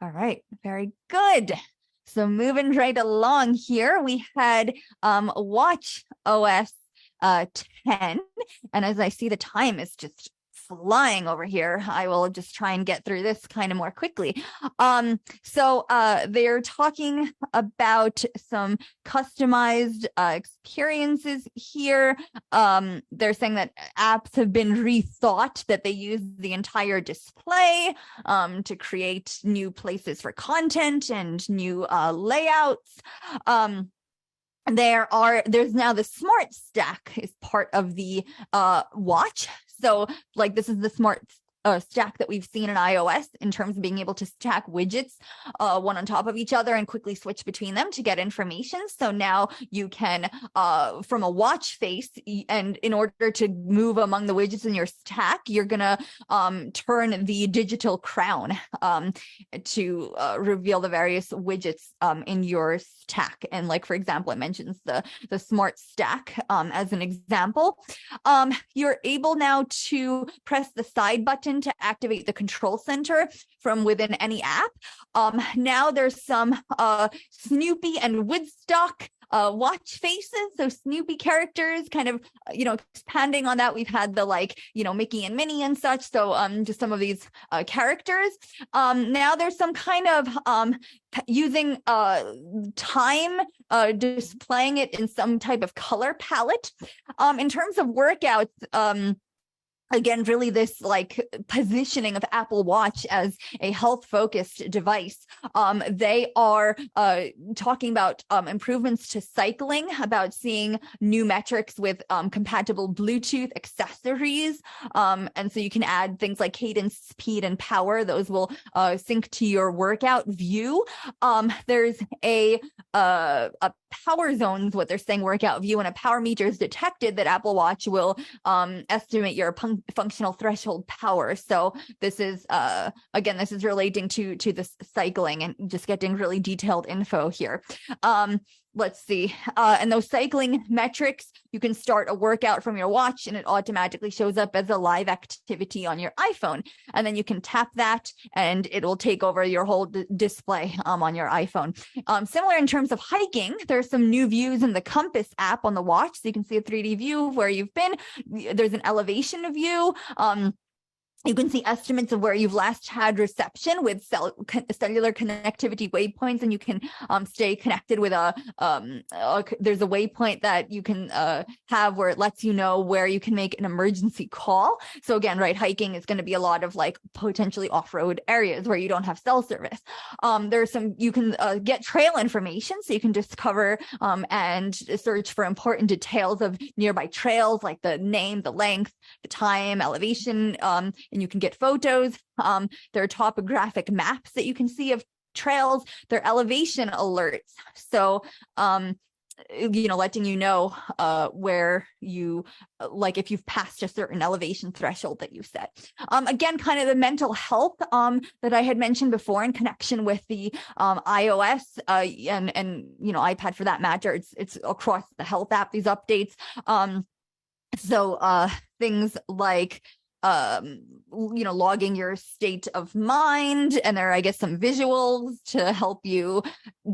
Speaker 1: All right, very good. So moving right along here, we had Watch OS 10. And as I see, the time is just flying over here. I will just try and get through this kind of more quickly. So they're talking about some customized experiences here. They're saying that apps have been rethought, that they use the entire display to create new places for content and new layouts. There's now the Smart Stack is part of the watch. So like this is the Smart stack that we've seen in iOS in terms of being able to stack widgets one on top of each other and quickly switch between them to get information. So now you can, from a watch face, and in order to move among the widgets in your stack, you're gonna turn the digital crown to reveal the various widgets in your stack. And like, for example, it mentions the smart stack as an example. You're able now to press the side button to activate the control center from within any app. Now there's some Snoopy and Woodstock watch faces, so Snoopy characters, kind of expanding on that. We've had the Mickey and Minnie and such, so just some of these characters. Now there's some kind of using time, displaying it in some type of color palette. In terms of workouts, again, really this positioning of Apple Watch as a health focused device. They are talking about improvements to cycling, about seeing new metrics with compatible Bluetooth accessories. And so you can add things like cadence, speed, and power. Those will sync to your workout view. There's a power zones, what they're saying, workout view, and a power meter is detected that Apple Watch will estimate your functional threshold power. So this is again, this is relating to this cycling and just getting really detailed info here. Let's see. And those cycling metrics, you can start a workout from your watch and it automatically shows up as a live activity on your iPhone. And then you can tap that and it will take over your whole display on your iPhone. Similar in terms of hiking, there's some new views in the Compass app on the watch. So you can see a 3D view of where you've been. There's an elevation view. You can see estimates of where you've last had reception with cellular connectivity waypoints, and you can stay connected with there's a waypoint that you can have where it lets you know where you can make an emergency call. So again, right, hiking is going to be a lot of potentially off-road areas where you don't have cell service. There's you can get trail information, so you can discover and search for important details of nearby trails, like the name, the length, the time, elevation, and you can get photos. There are topographic maps that you can see of trails. There are elevation alerts. So, letting you know where you, if you've passed a certain elevation threshold that you set. Again, kind of the mental health that I had mentioned before in connection with the iOS and iPad for that matter. It's across the health app, these updates. So things like logging your state of mind, and there are, I guess, some visuals to help you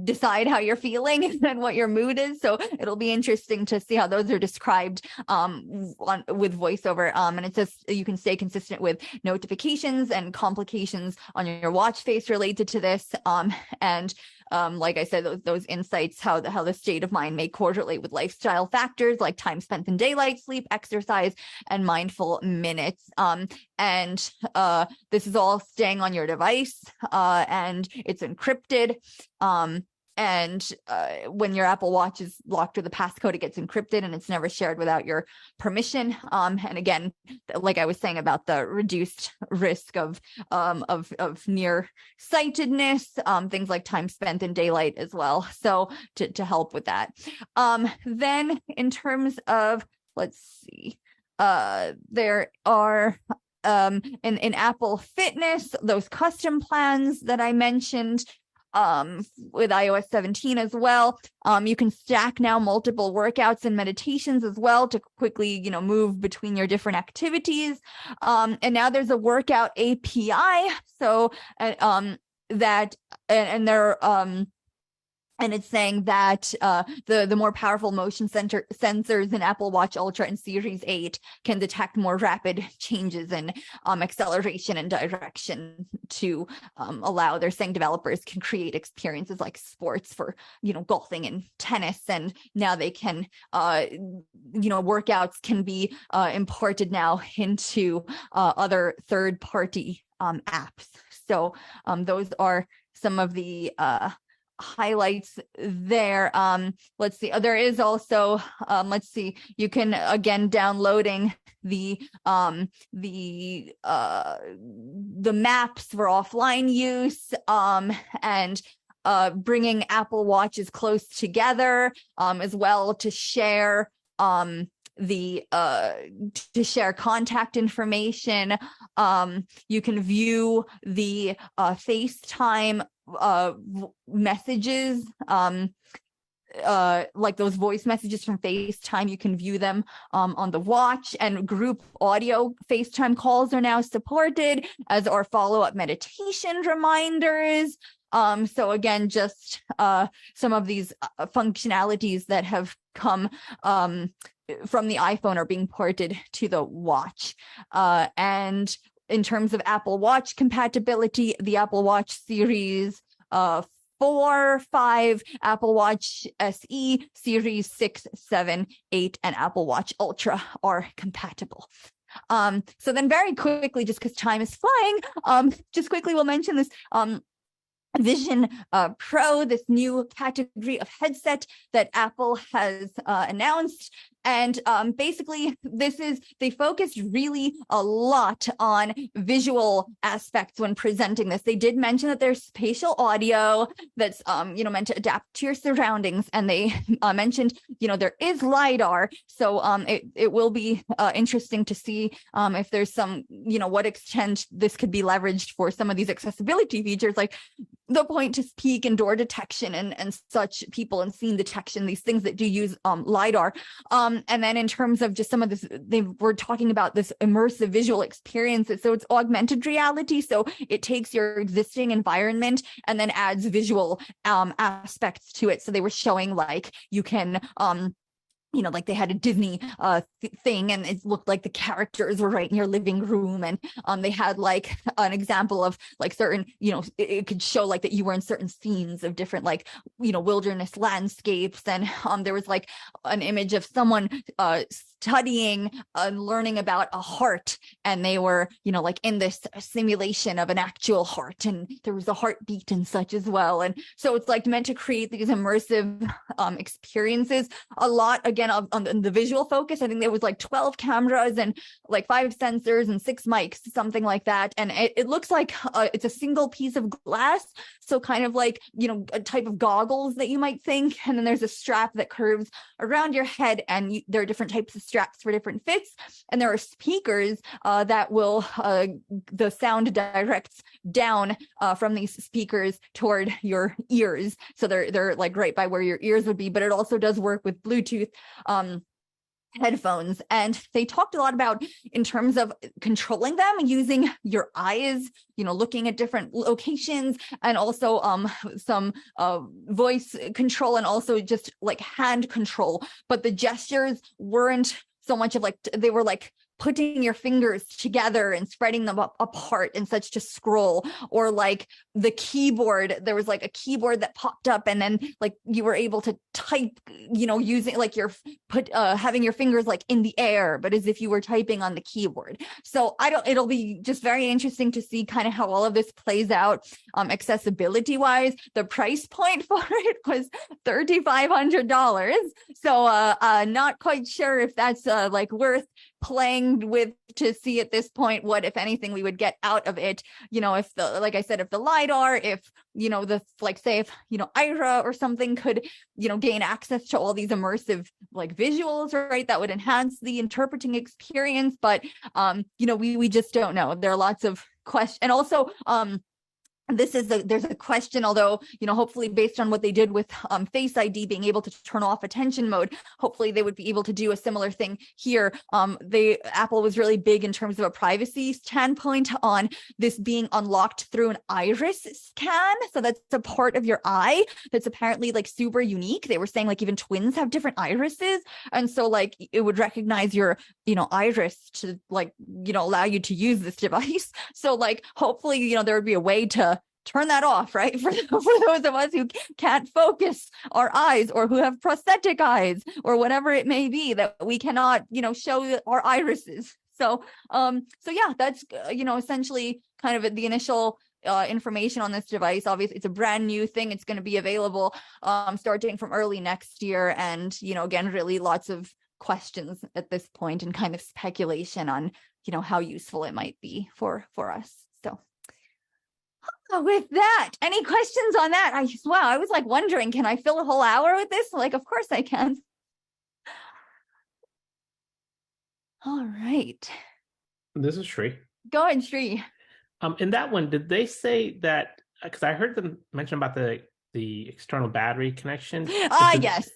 Speaker 1: decide how you're feeling and what your mood is. So it'll be interesting to see how those are described with voiceover. And it says you can stay consistent with notifications and complications on your watch face related to this. And like I said, those insights, how the state of mind may correlate with lifestyle factors like time spent in daylight, sleep, exercise, and mindful minutes. And this is all staying on your device, and it's encrypted. And when your Apple Watch is locked with a passcode, it gets encrypted and it's never shared without your permission. And again, like I was saying about the reduced risk of nearsightedness, things like time spent in daylight as well. So to help with that. Then in terms of, let's see, there are in Apple Fitness, those custom plans that I mentioned. With iOS 17 as well. You can stack now multiple workouts and meditations as well to quickly, move between your different activities. And now there's a workout API. So that, and there and it's saying that the more powerful motion sensors in Apple Watch Ultra and Series 8 can detect more rapid changes in acceleration and direction to allow, they're saying, developers can create experiences like sports for, golfing and tennis. And now they can, workouts can be imported now into other third-party apps. So those are some of the highlights there. Let's see. There is also, let's see, you can again downloading the maps for offline use, and bringing Apple Watches close together, as well to share to share contact information. You can view the FaceTime messages, like those voice messages from FaceTime. You can view them on the watch, and group audio FaceTime calls are now supported, as are follow-up meditation reminders. So again, just some of these functionalities that have come from the iPhone are being ported to the watch. And in terms of Apple Watch compatibility, the Apple Watch Series 4, 5, Apple Watch SE, Series 6, 7, 8, and Apple Watch Ultra are compatible. So then very quickly, just because time is flying, just quickly we'll mention this Vision Pro, this new category of headset that Apple has announced. And basically, they focused really a lot on visual aspects when presenting this. They did mention that there's spatial audio that's, meant to adapt to your surroundings. And they mentioned, there is LiDAR. So it will be interesting to see if there's some, what extent this could be leveraged for some of these accessibility features, like the point to speak and door detection and such, people and scene detection, these things that do use LiDAR. And then in terms of just some of this, they were talking about this immersive visual experiences. So it's augmented reality. So it takes your existing environment and then adds visual aspects to it. So they were showing like you can like they had a Disney thing, and it looked like the characters were right in your living room. And they had like an example of like certain, it could show like that you were in certain scenes of different like, wilderness landscapes. And there was like an image of someone studying and learning about a heart. And they were, like in this simulation of an actual heart. And there was a heartbeat and such as well. And so it's like meant to create these immersive experiences. A lot, again, on the visual focus, I think there was like 12 cameras and like 5 sensors and 6 mics, something like that. And it looks like it's a single piece of glass. So kind of like, a type of goggles that you might think. And then there's a strap that curves around your head, and there are different types of straps for different fits. And there are speakers that will, the sound directs down from these speakers toward your ears. So they're like right by where your ears would be, but it also does work with Bluetooth headphones. And they talked a lot about in terms of controlling them using your eyes, looking at different locations, and also some voice control, and also just like hand control. But the gestures weren't so much of like, they were like putting your fingers together and spreading them apart and such to scroll. Or like the keyboard, there was like a keyboard that popped up, and then like you were able to type, using like your having your fingers like in the air, but as if you were typing on the keyboard. So it'll be just very interesting to see kind of how all of this plays out accessibility wise. The price point for it was $3,500. So not quite sure if that's like worth playing with to see at this point what, if anything, we would get out of it. If like I said, if the LiDAR, if say if Ira or something could gain access to all these immersive like visuals, right, that would enhance the interpreting experience. But we just don't know. There are lots of questions. And also there's a question, although hopefully based on what they did with Face ID being able to turn off attention mode, hopefully they would be able to do a similar thing here. Apple was really big in terms of a privacy standpoint on this being unlocked through an iris scan. So that's a part of your eye that's apparently like super unique. They were saying like even twins have different irises, and so like it would recognize your iris to like allow you to use this device. So like hopefully there would be a way to turn that off, right? For those of us who can't focus our eyes, or who have prosthetic eyes, or whatever it may be, that we cannot, show our irises. So yeah, that's, essentially kind of the initial information on this device. Obviously, it's a brand new thing. It's going to be available starting from early next year. And, again, really lots of questions at this point and kind of speculation on, how useful it might be for us. So with that, any questions on that? I was like wondering, can I fill a whole hour with this? Like, of course I can. All right.
Speaker 16: This is Shri.
Speaker 1: Go ahead, Shri.
Speaker 16: In that one, did they say that, because I heard them mention about the external battery connection.
Speaker 1: Yes.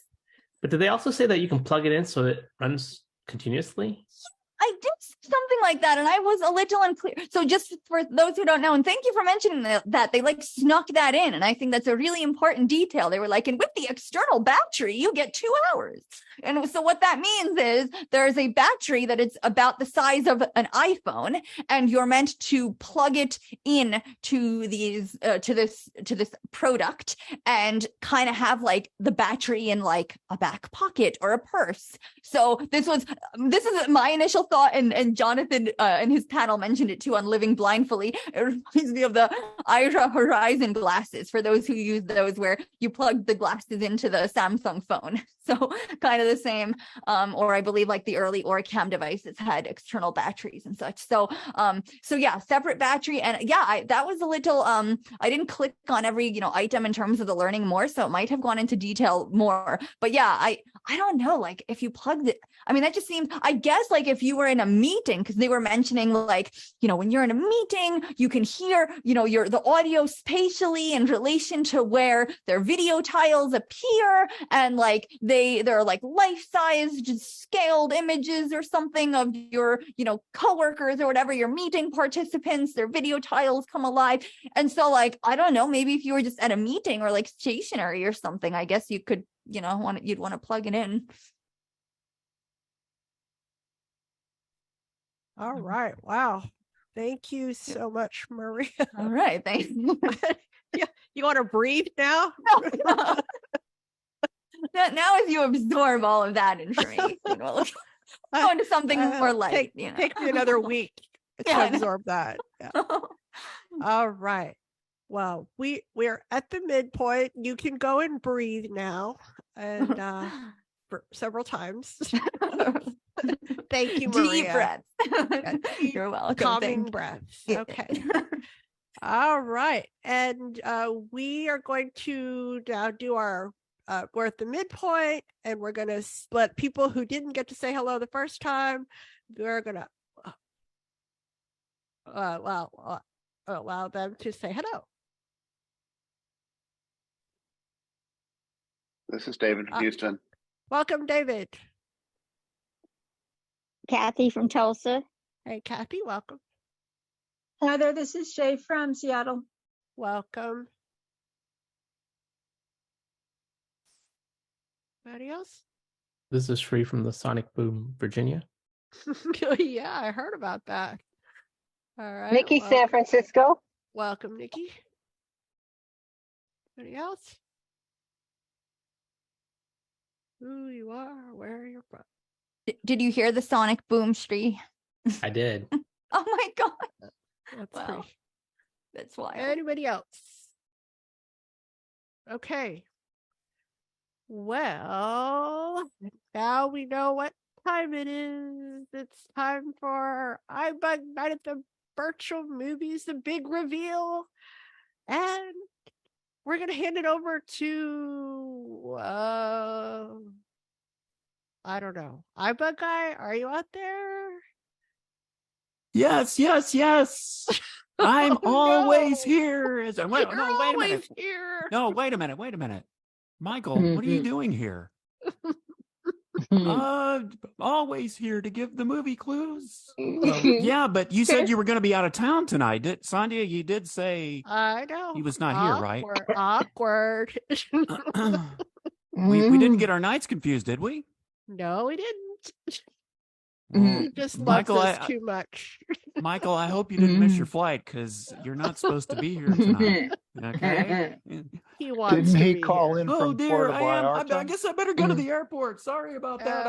Speaker 16: But did they also say that you can plug it in so it runs continuously?
Speaker 1: I did something like that, and I was a little unclear. So just for those who don't know, and thank you for mentioning that, they like snuck that in, and I think that's a really important detail. They were like, and with the external battery, you get 2 hours. And so what that means is there's a battery that it's about the size of an iPhone, and you're meant to plug it in to this product and kind of have like the battery in like a back pocket or a purse. So this is my initial thought, and Jonathan and his panel mentioned it too on Living Blindfully. It reminds me of the Ira Horizon glasses, for those who use those, where you plug the glasses into the Samsung phone. So kind of the same, or I believe like the early Oricam devices had external batteries and such. So yeah, separate battery. And yeah, that was a little, I didn't click on every, item in terms of the learning more, so it might have gone into detail more. But yeah, I don't know, like if you plugged it, I mean, that just seemed, I guess, like if you were in a meeting, because they were mentioning like, when you're in a meeting, you can hear, the audio spatially in relation to where their video tiles appear, and like they're like life-size, just scaled images or something of your, coworkers or whatever, your meeting participants, their video tiles come alive. And so like, I don't know, maybe if you were just at a meeting or like stationary or something, I guess you could, you'd want to plug it in.
Speaker 2: All right. Wow. Thank you so much, Maria.
Speaker 1: All right. Thanks.
Speaker 2: Yeah. You want to breathe now?
Speaker 1: Now as you absorb all of that and Shri, go into something more light.
Speaker 2: Take me another week to absorb that. Yeah. All right. Well, we're at the midpoint. You can go and breathe now, and for several times. Thank you, Maria.
Speaker 1: Deep breaths. You're welcome.
Speaker 2: Calming breaths. Okay. All right. And we are going to now do our, we're at the midpoint, and we're going to let people who didn't get to say hello the first time, we're going to allow them to say hello.
Speaker 17: This is David from Houston.
Speaker 2: Welcome, David.
Speaker 18: Kathy from Tulsa.
Speaker 2: Hey, Kathy, welcome.
Speaker 19: Hi there, this is Shay from Seattle.
Speaker 2: Welcome. Anybody else?
Speaker 16: This is Shri from the Sonic Boom, Virginia.
Speaker 2: Yeah, I heard about that. All right.
Speaker 20: Nikki, San Francisco.
Speaker 2: Welcome, Nikki. Anybody else? Who you are, where you're from.
Speaker 1: Did you hear the Sonic Boom, Shri?
Speaker 16: I did.
Speaker 1: Oh my God.
Speaker 2: That's
Speaker 1: wild.
Speaker 2: Anybody else? Okay. Well, now we know what time it is. It's time for iBUG Night at the Virtual Movies, the big reveal. And we're going to hand it over to, I don't know. iBUG guy, are you out there?
Speaker 21: Yes. I'm always here. Wait a minute.
Speaker 2: Here.
Speaker 21: No, wait a minute. Michael, what are you doing here? Always here to give the movie clues. Yeah, but you said you were going to be out of town tonight. Sandhya, you did say
Speaker 2: I know.
Speaker 21: he was not here, right?
Speaker 2: Awkward.
Speaker 21: We didn't get our nights confused, did we?
Speaker 2: No, we didn't.
Speaker 21: He
Speaker 2: just loves us too much.
Speaker 21: Michael, I hope you didn't miss your flight, because you're not supposed to be here tonight. Okay?
Speaker 2: He wants
Speaker 7: Didn't he
Speaker 2: to be
Speaker 7: call
Speaker 2: here.
Speaker 7: in
Speaker 21: Oh
Speaker 7: from
Speaker 21: dear,
Speaker 7: Puerto
Speaker 21: I
Speaker 7: Vallarta?
Speaker 21: guess I better go to the airport. Sorry about that.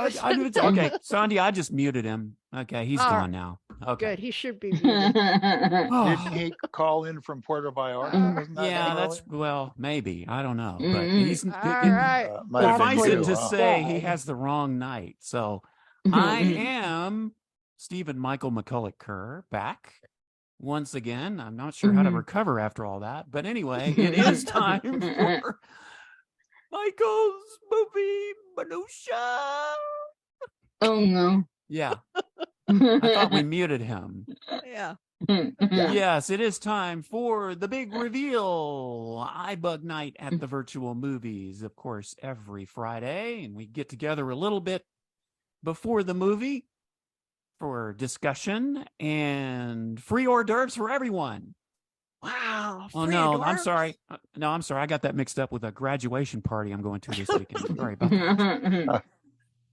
Speaker 21: Okay, Sandy, I just muted him. Okay, he's gone now. Okay.
Speaker 2: Good. He should be muted.
Speaker 7: Didn't he call in from Puerto Vallarta? Wasn't that
Speaker 21: Yeah,
Speaker 7: him
Speaker 21: that's
Speaker 7: earlier?
Speaker 21: well, maybe I don't know, but he's
Speaker 2: All right.
Speaker 7: Might have been
Speaker 21: suffice it
Speaker 7: you,
Speaker 21: to
Speaker 7: huh?
Speaker 21: say he has the wrong night. So I am Stephen Michael McCulloch Kerr back once again. I'm not sure how to recover after all that, but anyway, it is time for Michael's movie minutia.
Speaker 5: Oh no.
Speaker 21: Yeah, I thought we muted him.
Speaker 2: Yeah.
Speaker 21: Yes, it is time for the big reveal. iBUG night at the virtual movies, of course, every Friday. And we get together a little bit before the movie for discussion and free hors d'oeuvres for everyone.
Speaker 2: Wow.
Speaker 21: Oh,
Speaker 2: free
Speaker 21: no,
Speaker 2: hors
Speaker 21: I'm
Speaker 2: d'oeuvres?
Speaker 21: sorry. No, I'm sorry. I got that mixed up with a graduation party I'm going to this weekend. Sorry about that.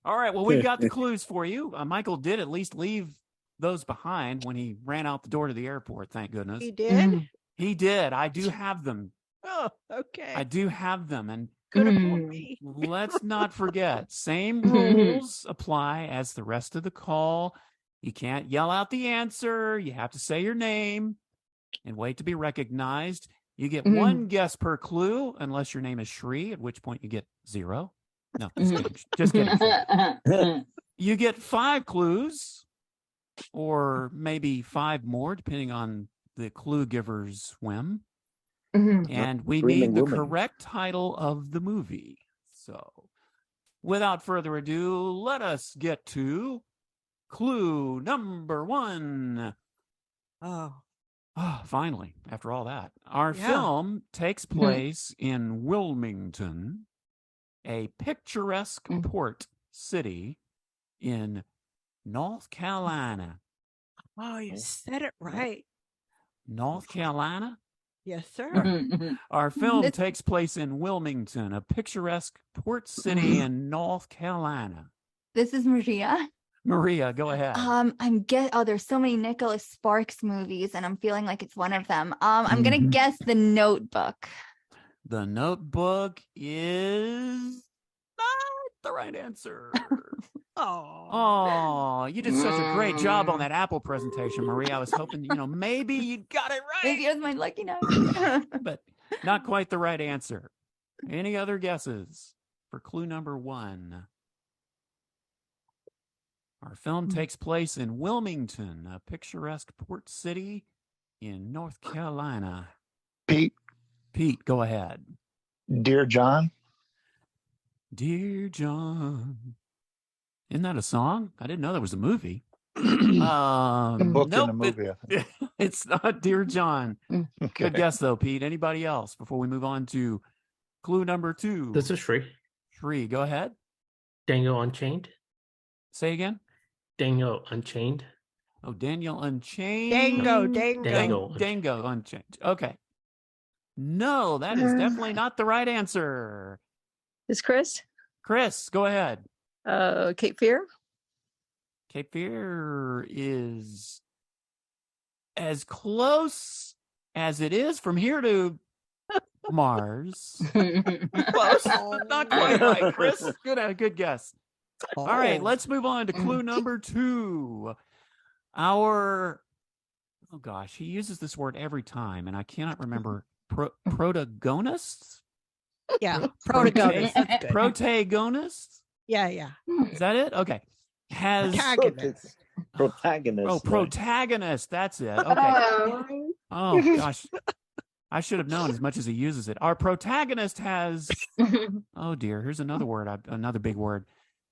Speaker 21: All right. Well, we've got the clues for you. Michael did at least leave those behind when he ran out the door to the airport. Thank goodness.
Speaker 2: He did?
Speaker 21: He did. I do have them.
Speaker 2: Oh, okay.
Speaker 21: I do have them. And
Speaker 2: Could have pulled me.
Speaker 21: let's not forget, same rules apply as the rest of the call. You can't yell out the answer. You have to say your name and wait to be recognized. You get one guess per clue, unless your name is Shri, at which point you get 0. No, just kidding. Just kidding. You get 5 clues, or maybe 5 more, depending on the clue giver's whim. And we need the correct title of the movie. So, without further ado, let us get to clue number 1.
Speaker 2: Oh.
Speaker 21: Oh, finally, after all that. Our film takes place in Wilmington, a picturesque port city in North Carolina.
Speaker 2: Oh, you said it right.
Speaker 21: North Carolina?
Speaker 2: Yes, sir.
Speaker 21: Our film takes place in Wilmington, a picturesque port city in North Carolina.
Speaker 1: This is Maria.
Speaker 21: Maria, go ahead.
Speaker 1: There's so many Nicholas Sparks movies, and I'm feeling like it's one of them. I'm gonna guess The Notebook.
Speaker 21: The Notebook is not the right answer. Oh, you did such a great job on that Apple presentation, Maria. I was hoping, maybe you got it right.
Speaker 1: Maybe it was my lucky night.
Speaker 21: But not quite the right answer. Any other guesses for clue number 1? Our film takes place in Wilmington, a picturesque port city in North Carolina.
Speaker 7: Pete,
Speaker 21: go ahead.
Speaker 7: Dear John.
Speaker 21: Dear John. Isn't that a song? I didn't know that was a movie.
Speaker 7: Book in a movie, I think.
Speaker 21: It's not Dear John. Good guess, though, Pete. Anybody else before we move on to clue number 2?
Speaker 16: This is Shri.
Speaker 21: Shri, go ahead.
Speaker 16: Daniel Unchained.
Speaker 21: Say again?
Speaker 16: Daniel Unchained.
Speaker 21: Oh, Daniel Unchained.
Speaker 2: Dango
Speaker 21: Unchained. Okay. No, that is definitely not the right answer.
Speaker 15: Is Chris?
Speaker 21: Chris, go ahead.
Speaker 15: Cape Fear?
Speaker 21: Cape Fear is as close as it is from here to Mars. Close. Not quite right, Chris. Good guess. All right, let's move on to clue number 2. Oh gosh, he uses this word every time, and I cannot remember. Protagonist?
Speaker 2: Yeah, protagonist. That's good.
Speaker 21: Protagonist?
Speaker 2: Yeah.
Speaker 21: Is that it? Okay.
Speaker 10: Protagonist.
Speaker 21: Oh, protagonist. That's it. Okay. Oh gosh. I should have known as much as he uses it. Our protagonist has, oh dear, here's another word, another big word.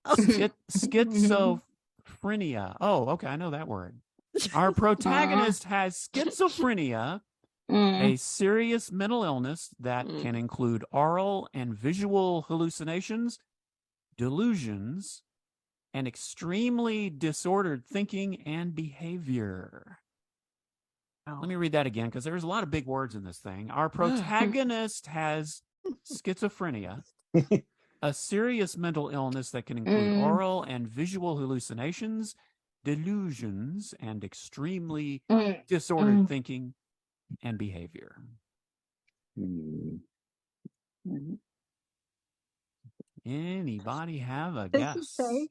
Speaker 21: Schizophrenia. Oh, okay, I know that word. Our protagonist has schizophrenia, a serious mental illness that can include oral and visual hallucinations, delusions, and extremely disordered thinking and behavior. Let me read that again, because there's a lot of big words in this thing. Our protagonist has schizophrenia, a serious mental illness that can include oral and visual hallucinations, delusions, and extremely disordered thinking and behavior. Anybody have a guess?
Speaker 19: This is Shay.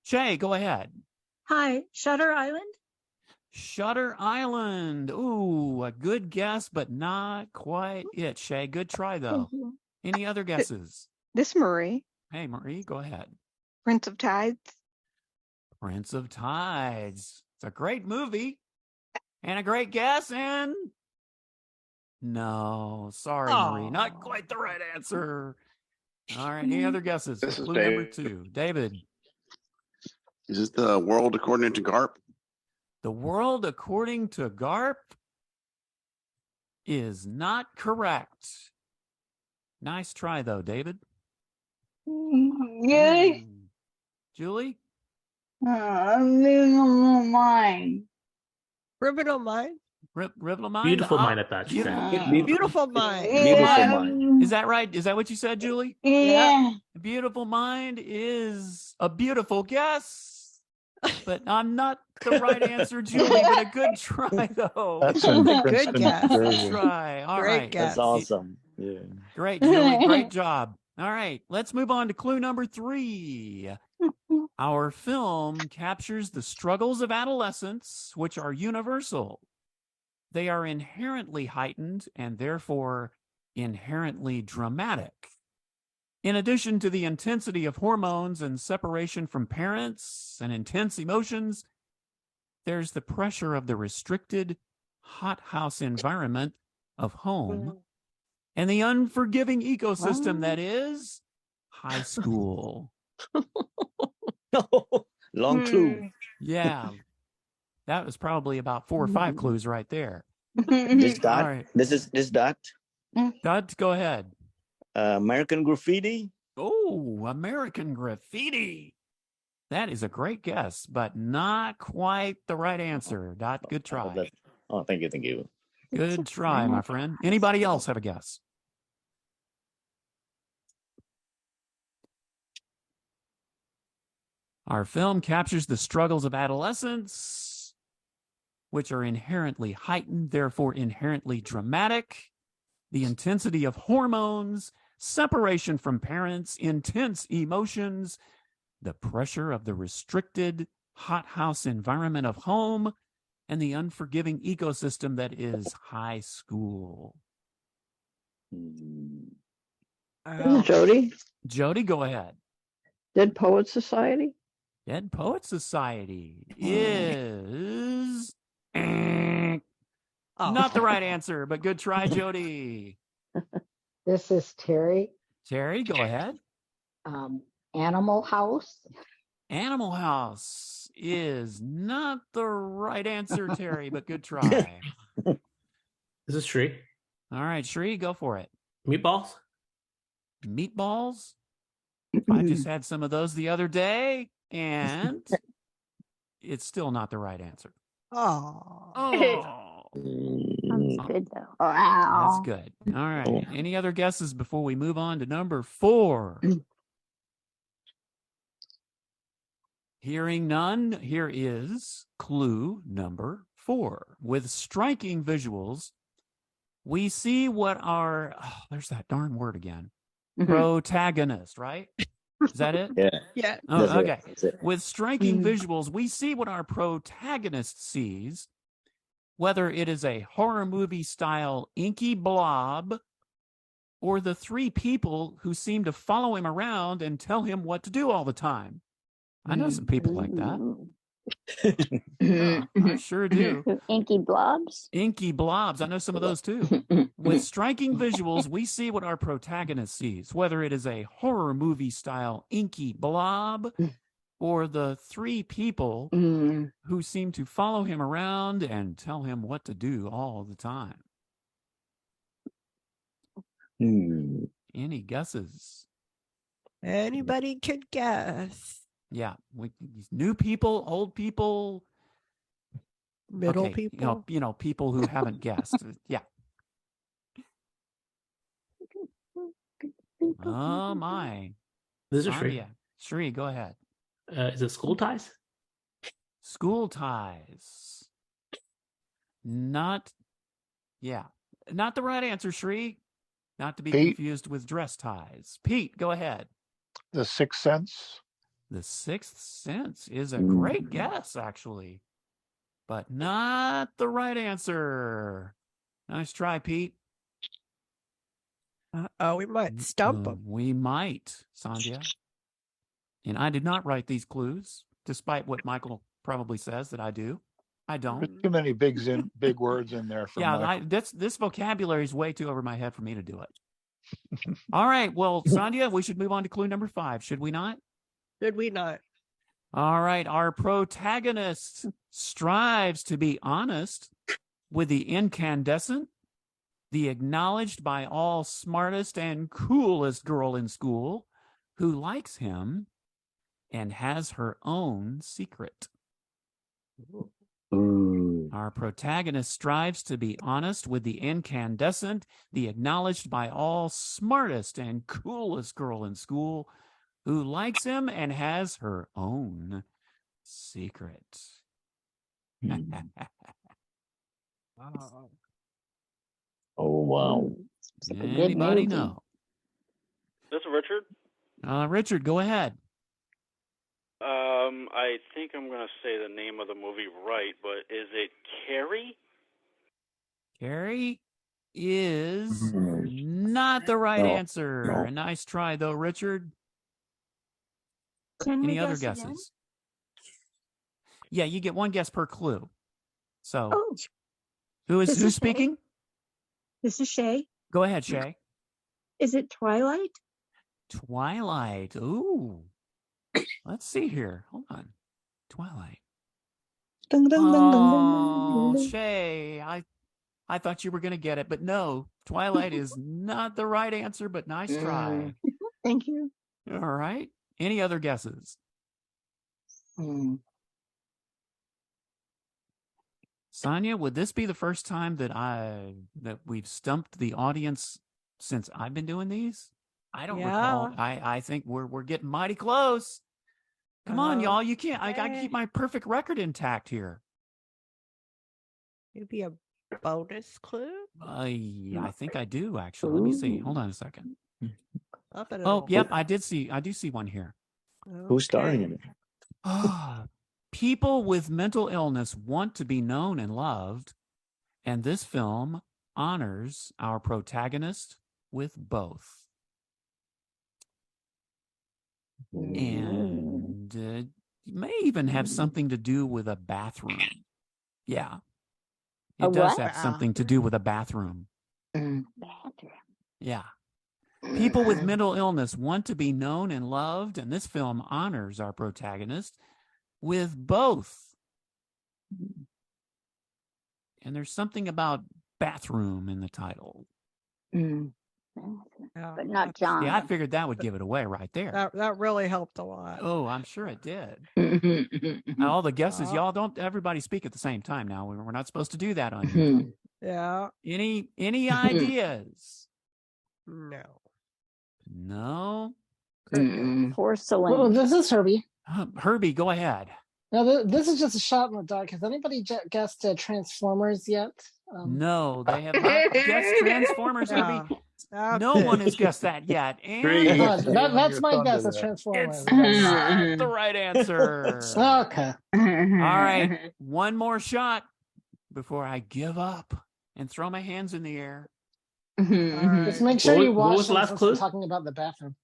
Speaker 21: Shay, go ahead.
Speaker 19: Hi, Shutter Island.
Speaker 21: Shutter Island. Ooh, a good guess, but not quite it. Shay, good try though. Any other guesses?
Speaker 15: This Marie.
Speaker 21: Hey, Marie, go ahead.
Speaker 15: Prince of Tides.
Speaker 21: Prince of Tides. It's a great movie and a great guess. And no, sorry, Marie, not quite the right answer. All right, any other guesses?
Speaker 17: This is
Speaker 21: Clue
Speaker 17: Dave.
Speaker 21: number 2. David.
Speaker 17: Is it The World According to Garp?
Speaker 21: The World According to Garp is not correct. Nice try, though, David.
Speaker 5: Really?
Speaker 21: Julie?
Speaker 5: Criminal Mind.
Speaker 2: Criminal Mind?
Speaker 21: Ribbon Mind?
Speaker 16: Beautiful Mind, I thought you said.
Speaker 2: Beautiful Mind.
Speaker 14: Beautiful Mind.
Speaker 21: Is that right? Is that what you said, Julie?
Speaker 5: Yeah.
Speaker 21: Beautiful Mind is a beautiful guess, but I'm not the right answer, Julie, but a good try, though.
Speaker 7: That's a
Speaker 2: Good guess.
Speaker 21: Good try. All
Speaker 2: Great
Speaker 21: right.
Speaker 2: guess.
Speaker 14: That's awesome. Yeah.
Speaker 21: Great, Julie. Great job. All right. Let's move on to clue number 3. Our film captures the struggles of adolescence, which are universal. They are inherently heightened and therefore inherently dramatic. In addition to the intensity of hormones and separation from parents and intense emotions, there's the pressure of the restricted hothouse environment of home and the unforgiving ecosystem that is high school.
Speaker 14: Long clue.
Speaker 21: Yeah. That was probably about 4 or 5 clues right there.
Speaker 14: This dot.
Speaker 21: All right.
Speaker 14: This dot.
Speaker 21: Dot, go ahead.
Speaker 14: American Graffiti.
Speaker 21: Oh, American Graffiti. That is a great guess, but not quite the right answer. Dot, good try.
Speaker 14: Oh, thank you, thank you.
Speaker 21: Good try, my friend. Anybody else have a guess? Our film captures the struggles of adolescence, which are inherently heightened, therefore inherently dramatic. The intensity of hormones, separation from parents, intense emotions, the pressure of the restricted hothouse environment of home, and the unforgiving ecosystem that is high school.
Speaker 9: This is Jody.
Speaker 21: Jody, go ahead.
Speaker 9: Dead Poets Society.
Speaker 21: Dead Poet Society is not the right answer, but good try, Jody.
Speaker 9: This is Terry.
Speaker 21: Terry, go ahead.
Speaker 9: Animal House.
Speaker 21: Animal House is not the right answer, Terry, but good try.
Speaker 16: This is Shree.
Speaker 21: All right, Shree, go for it.
Speaker 16: Meatballs?
Speaker 21: Meatballs? I just had some of those the other day, and it's still not the right answer.
Speaker 2: Oh.
Speaker 18: Sounds good though.
Speaker 21: That's good. All right. Any other guesses before we move on to number 4? Hearing none, here is clue number 4. With striking visuals, we see what our, there's that darn word again, protagonist, right? Is that it?
Speaker 14: Yeah.
Speaker 2: Yeah.
Speaker 21: Oh,
Speaker 14: That's
Speaker 21: okay.
Speaker 14: it.
Speaker 21: With striking visuals, we see what our protagonist sees, whether it is a horror movie style inky blob or the 3 people who seem to follow him around and tell him what to do all the time. I know some people like that. I sure do.
Speaker 18: Inky blobs.
Speaker 21: Inky blobs. I know some of those too. With striking visuals, we see what our protagonist sees, whether it is a horror movie style inky blob or the 3 people who seem to follow him around and tell him what to do all the time. Any guesses?
Speaker 2: Anybody could guess.
Speaker 21: Yeah, new people, old people,
Speaker 2: Middle people.
Speaker 21: You know, people who haven't guessed. Yeah. Oh my.
Speaker 16: This is Shree.
Speaker 21: Yeah. Shree, go ahead.
Speaker 16: Is it School Ties?
Speaker 21: School Ties. Not the right answer, Shree. Not to be confused with Dress Ties. Pete, go ahead.
Speaker 7: The Sixth Sense.
Speaker 21: The Sixth Sense is a great guess, actually. but not the right answer. Nice try, Pete.
Speaker 2: Oh, we might stump them.
Speaker 21: We might, Sandhya. And I did not write these clues, despite what Michael probably says that I do. I don't.
Speaker 7: There's too many big words in there for Michael.
Speaker 21: This vocabulary is way too over my head for me to do it. All right. Well, Sandhya, we should move on to clue number 5, should we not?
Speaker 2: Should we not?
Speaker 21: All right. Our protagonist strives to be honest with the incandescent, the acknowledged by all smartest and coolest girl in school who likes him and has her own secret. Our protagonist strives to be honest with the incandescent, the acknowledged by all smartest and coolest girl in school who likes him and has her own secret.
Speaker 14: Oh, wow.
Speaker 21: Anybody know?
Speaker 20: This is Richard.
Speaker 21: Richard, go ahead.
Speaker 20: I think I'm going to say the name of the movie right, but is it Carrie?
Speaker 21: Carrie is not the right answer. A nice try, though, Richard. Any other guesses? Again? Yeah, you get one guess per clue. So, who's speaking?
Speaker 19: This is Shay.
Speaker 21: Go ahead, Shay.
Speaker 19: Is it Twilight?
Speaker 21: Twilight. Ooh. Let's see here. Hold on. Twilight. Shay, I thought you were going to get it, but no. Twilight is not the right answer, but nice try.
Speaker 19: Thank you.
Speaker 21: All right. Any other guesses? Sonia, would this be the first time that we've stumped the audience since I've been doing these? I don't recall. I think we're getting mighty close. Come on, y'all. You can't. I got to keep my perfect record intact here.
Speaker 2: Maybe a bonus clue?
Speaker 21: Yeah, I think I do, actually. Let me see. Hold on a second.
Speaker 2: Oh,
Speaker 21: yep. I do see one here.
Speaker 14: Who's starring in it?
Speaker 21: People with mental illness want to be known and loved, and this film honors our protagonist with both. And it may even have something to do with a bathroom. Yeah. It does have something to do with a bathroom. Yeah. People with mental illness want to be known and loved, and this film honors our protagonist with both. And there's something about bathroom in the title.
Speaker 5: But not John.
Speaker 21: Yeah, I figured that would give it away right there.
Speaker 2: That really helped a lot.
Speaker 21: Oh, I'm sure it did. All the guesses, y'all don't everybody speak at the same time now. We're not supposed to do that on YouTube.
Speaker 2: Yeah.
Speaker 21: Any ideas?
Speaker 2: No.
Speaker 5: Porcelain.
Speaker 4: Well, this is Herbie.
Speaker 21: Herbie, go ahead.
Speaker 4: Now, this is just a shot in the dark. Has anybody guessed Transformers yet?
Speaker 21: No, they have not guessed Transformers, Herbie. No one has guessed that yet. And
Speaker 4: that's my guess. It's Transformers.
Speaker 21: It's not the right answer.
Speaker 4: Okay.
Speaker 21: All right. One more shot before I give up and throw my hands in the air.
Speaker 4: Just make sure you watch.
Speaker 16: What was the last clue?
Speaker 4: Talking about the bathroom.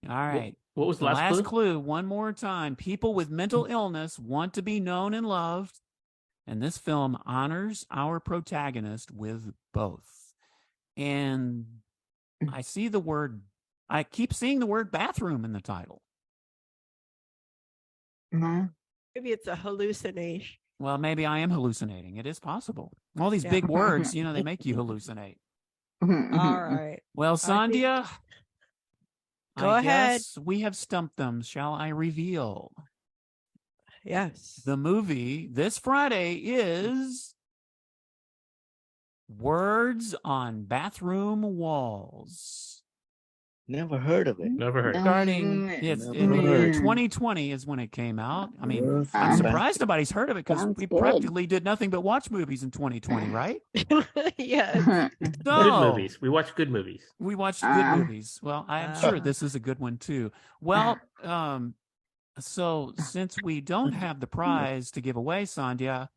Speaker 21: All right.
Speaker 16: What was the last
Speaker 21: clue? One more time. People with mental illness want to be known and loved, and this film honors our protagonist with both. And I keep seeing the word bathroom in the title.
Speaker 2: Maybe it's a hallucination.
Speaker 21: Well, maybe I am hallucinating. It is possible. All these big words, they make you hallucinate.
Speaker 2: All right.
Speaker 21: Well, Sandhya,
Speaker 2: Go ahead.
Speaker 21: Guess we have stumped them. Shall I reveal?
Speaker 2: Yes.
Speaker 21: The movie this Friday is Words on Bathroom Walls.
Speaker 14: Never heard of it.
Speaker 16: Never heard.
Speaker 21: Starting, it's in the year 2020 is when it came out. I mean, I'm surprised nobody's heard of it because we practically did nothing but watch movies in 2020, right?
Speaker 2: Yes.
Speaker 16: Good movies. We watched good movies.
Speaker 21: We watched good movies. Well, I'm sure this is a good one too. Well, so since we don't have the prize to give away, Sandhya,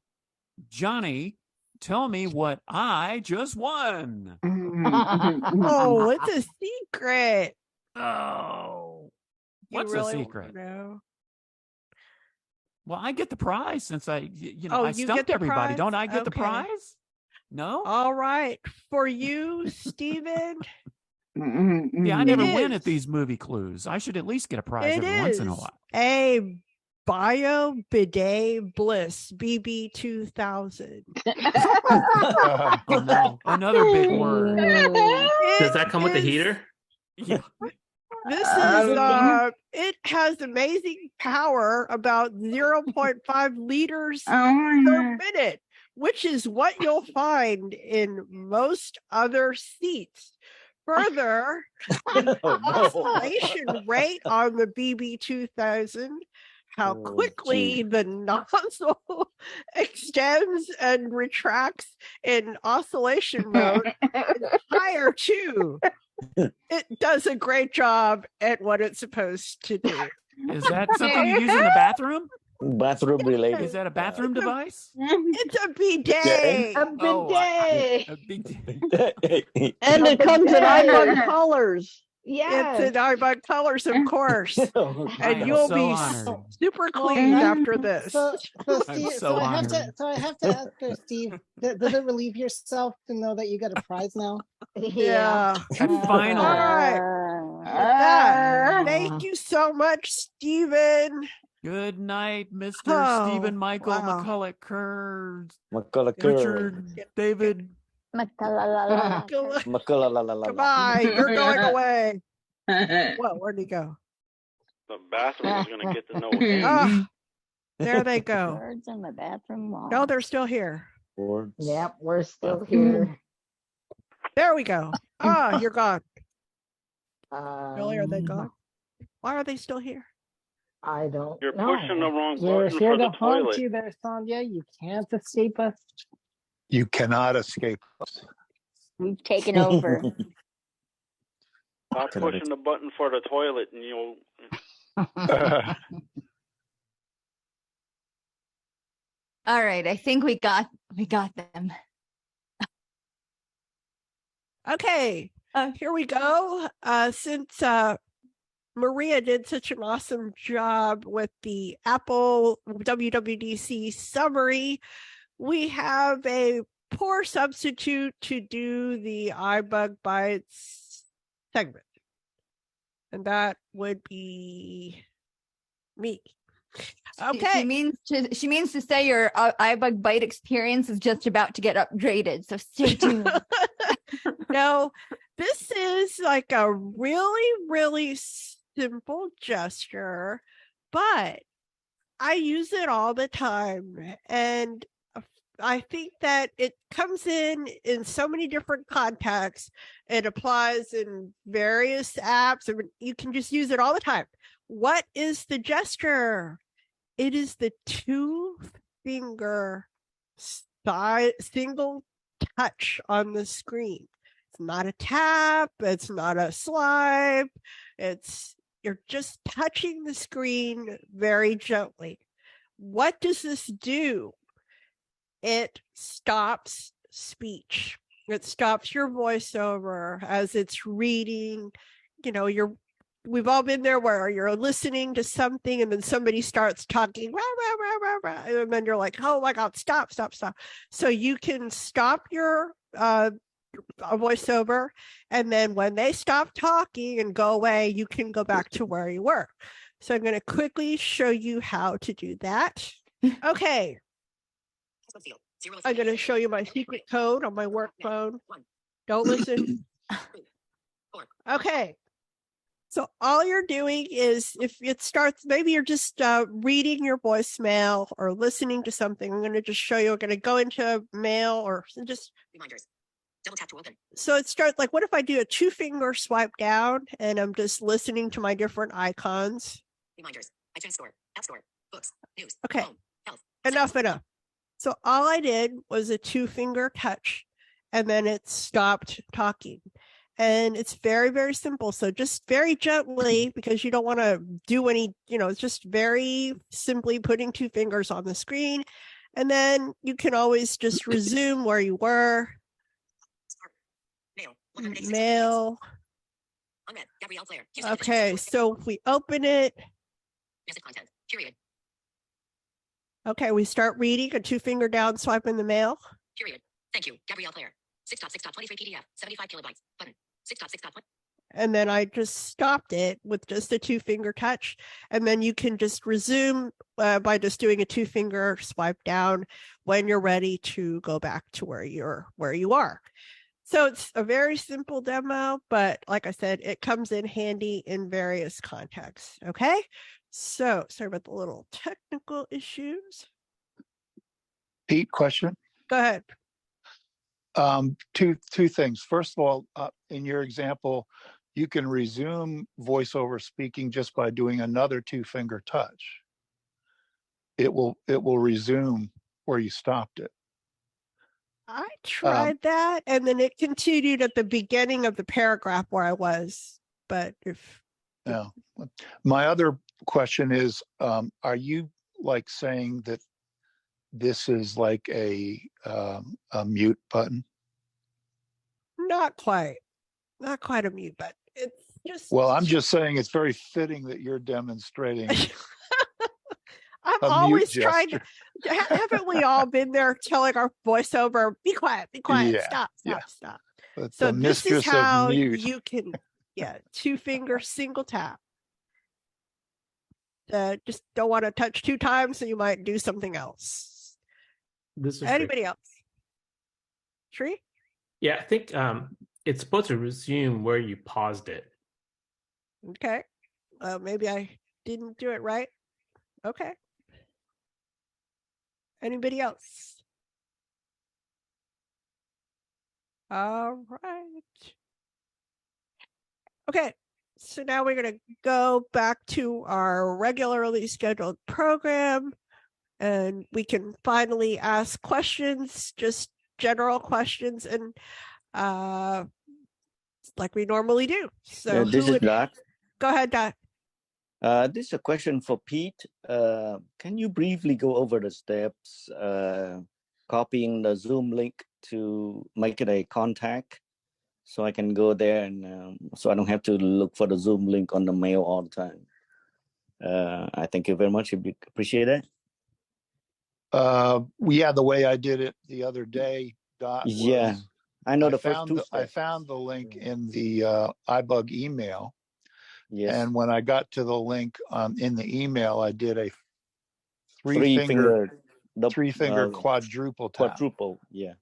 Speaker 21: Johnny, tell me what I just won.
Speaker 2: Oh, it's a secret.
Speaker 21: Oh, what's
Speaker 2: really
Speaker 21: a secret?
Speaker 2: Know?
Speaker 21: Well, I get the prize since I
Speaker 2: you
Speaker 21: stumped
Speaker 2: get
Speaker 21: everybody.
Speaker 2: Prize?
Speaker 21: Don't I get the
Speaker 2: Okay.
Speaker 21: prize? No?
Speaker 2: All right. For you, Stephen.
Speaker 21: Yeah, I never win at these movie clues. I should at least get a prize every once in a while.
Speaker 2: A Bio Bidet Bliss BB 2000.
Speaker 21: Oh, no. Another big word.
Speaker 16: Does that come with the heater?
Speaker 21: Yeah.
Speaker 2: This is it has amazing power, about 0.5 liters per minute, which is what you'll find in most other seats. Further, the oscillation rate on the BB 2000, how quickly the nozzle extends and retracts in oscillation mode is higher too. It does a great job at what it's supposed to do.
Speaker 21: Is that something you use in the bathroom?
Speaker 14: Bathroom related.
Speaker 21: Is that a bathroom device?
Speaker 2: It's a bidet.
Speaker 9: A bidet.
Speaker 21: Oh, a bidet.
Speaker 9: And it comes in iBUG colors.
Speaker 2: It's in iBUG colors, of course. And you'll
Speaker 21: so
Speaker 2: be
Speaker 21: honored.
Speaker 2: super clean after this.
Speaker 4: So, Steve,
Speaker 21: so
Speaker 4: I have
Speaker 21: honored.
Speaker 4: to ask her, Steve. Does it relieve yourself to know that you got a prize now?
Speaker 2: Yeah.
Speaker 21: Finally.
Speaker 2: All right. With that, thank you so much, Stephen.
Speaker 21: Good night, Mr.
Speaker 2: Oh,
Speaker 21: Stephen Michael
Speaker 2: wow.
Speaker 21: McCulloch Kerr.
Speaker 14: McCulloch Kerr.
Speaker 21: Richard David.
Speaker 2: Goodbye. You're going away. Whoa, where'd he go?
Speaker 20: The bathroom is going to get to know him.
Speaker 2: Ah, there they go.
Speaker 5: Birds in the bathroom wall.
Speaker 2: No, they're still here.
Speaker 9: Yep, we're still here.
Speaker 2: There we go. Ah, you're gone. Really, are they gone? Why are they still here?
Speaker 9: I don't
Speaker 20: You're
Speaker 9: know.
Speaker 20: pushing the wrong
Speaker 4: We're
Speaker 20: button
Speaker 4: here
Speaker 20: for the
Speaker 4: to haunt
Speaker 20: toilet.
Speaker 4: you there, Sonia. You can't escape us.
Speaker 7: You cannot escape us.
Speaker 5: We've taken over.
Speaker 20: Stop pushing the button for the toilet and you'll...
Speaker 1: All right, I think we got them.
Speaker 2: Okay, here we go. Since Maria did such an awesome job with the Apple WWDC summary, we have a poor substitute to do the iBUG Bytes segment. And that would be me. Okay.
Speaker 1: She means to say your iBUG Byte experience is just about to get upgraded, so stay tuned.
Speaker 2: No, this is like a really, really simple gesture, but I use it all the time. And I think that it comes in so many different contexts. It applies in various apps. I mean, you can just use it all the time. What is the gesture? It is the 2-finger single touch on the screen. It's not a tap. It's not a swipe. You're just touching the screen very gently. What does this do? It stops speech. It stops your voiceover as it's reading. You know, we've all been there where you're listening to something and then somebody starts talking, rah, rah, rah, rah, rah, and then you're like, oh my God, stop. So you can stop your voiceover, and then when they stop talking and go away, you can go back to where you were. So I'm going to quickly show you how to do that. Okay. I'm going to show you my secret code on my work phone. Don't listen. Okay. So all you're doing is, if it starts, maybe you're just reading your voicemail or listening to something. I'm going to just show you. I'm going to go into mail or just reminders. Double tap to open. So it starts like, what if I do a 2-finger swipe down and I'm just listening to my different icons? Reminders, iTunes Store, App Store, books, news. Okay. Home, health. Enough. So all I did was a 2-finger touch, and then it stopped talking. And it's very, very simple. So just very gently, because you don't want to do any, it's just very simply putting 2 fingers on the screen. And then you can always just resume where you were. Mail. Okay, so if we open it. Okay, we start reading, a 2-finger down swipe in the mail. And then I just stopped it with just a 2-finger touch. And then you can just resume by just doing a 2-finger swipe down when you're ready to go back to where you are. So it's a very simple demo, but like I said, it comes in handy in various contexts. Okay. So sorry about the little technical issues.
Speaker 7: Pete, question.
Speaker 2: Go ahead.
Speaker 7: Two things. First of all, in your example, you can resume voiceover speaking just by doing another 2-finger touch. It will resume where you stopped it.
Speaker 2: I tried that, and then it continued at the beginning of the paragraph where I was. But
Speaker 7: yeah, my other question is, are you like saying that this is like a mute button?
Speaker 2: Not quite a mute button. It's just.
Speaker 7: Well, I'm just saying it's very fitting that you're demonstrating.
Speaker 2: I'm always trying to. Haven't we all been there telling our voiceover, be quiet, stop.
Speaker 7: But
Speaker 2: so this is how
Speaker 7: mute.
Speaker 2: you can, 2-finger single tap. Just don't want to touch 2 times, so you might do something else. Anybody else? Tree?
Speaker 16: Yeah, I think it's supposed to resume where you paused it.
Speaker 2: Okay. Maybe I didn't do it right. Okay. Anybody else? All right. Okay. So now we're going to go back to our regularly scheduled program, and we can finally ask questions, just general questions, and like we normally do. So
Speaker 14: this is Doc.
Speaker 2: Go ahead, Doc.
Speaker 14: This is a question for Pete. Can you briefly go over the steps, copying the Zoom link to make it a contact, so I can go there and so I don't have to look for the Zoom link on the mail all the time. I thank you very much. Appreciate it.
Speaker 7: Yeah, the way I did it the other day, Dot.
Speaker 14: Yeah, I know
Speaker 7: first 2 steps. I found the link in the iBUG email.
Speaker 14: Yes.
Speaker 7: And when I got to the link in the email, I did a
Speaker 14: 3-finger
Speaker 7: quadruple tap.
Speaker 14: Quadruple, yeah.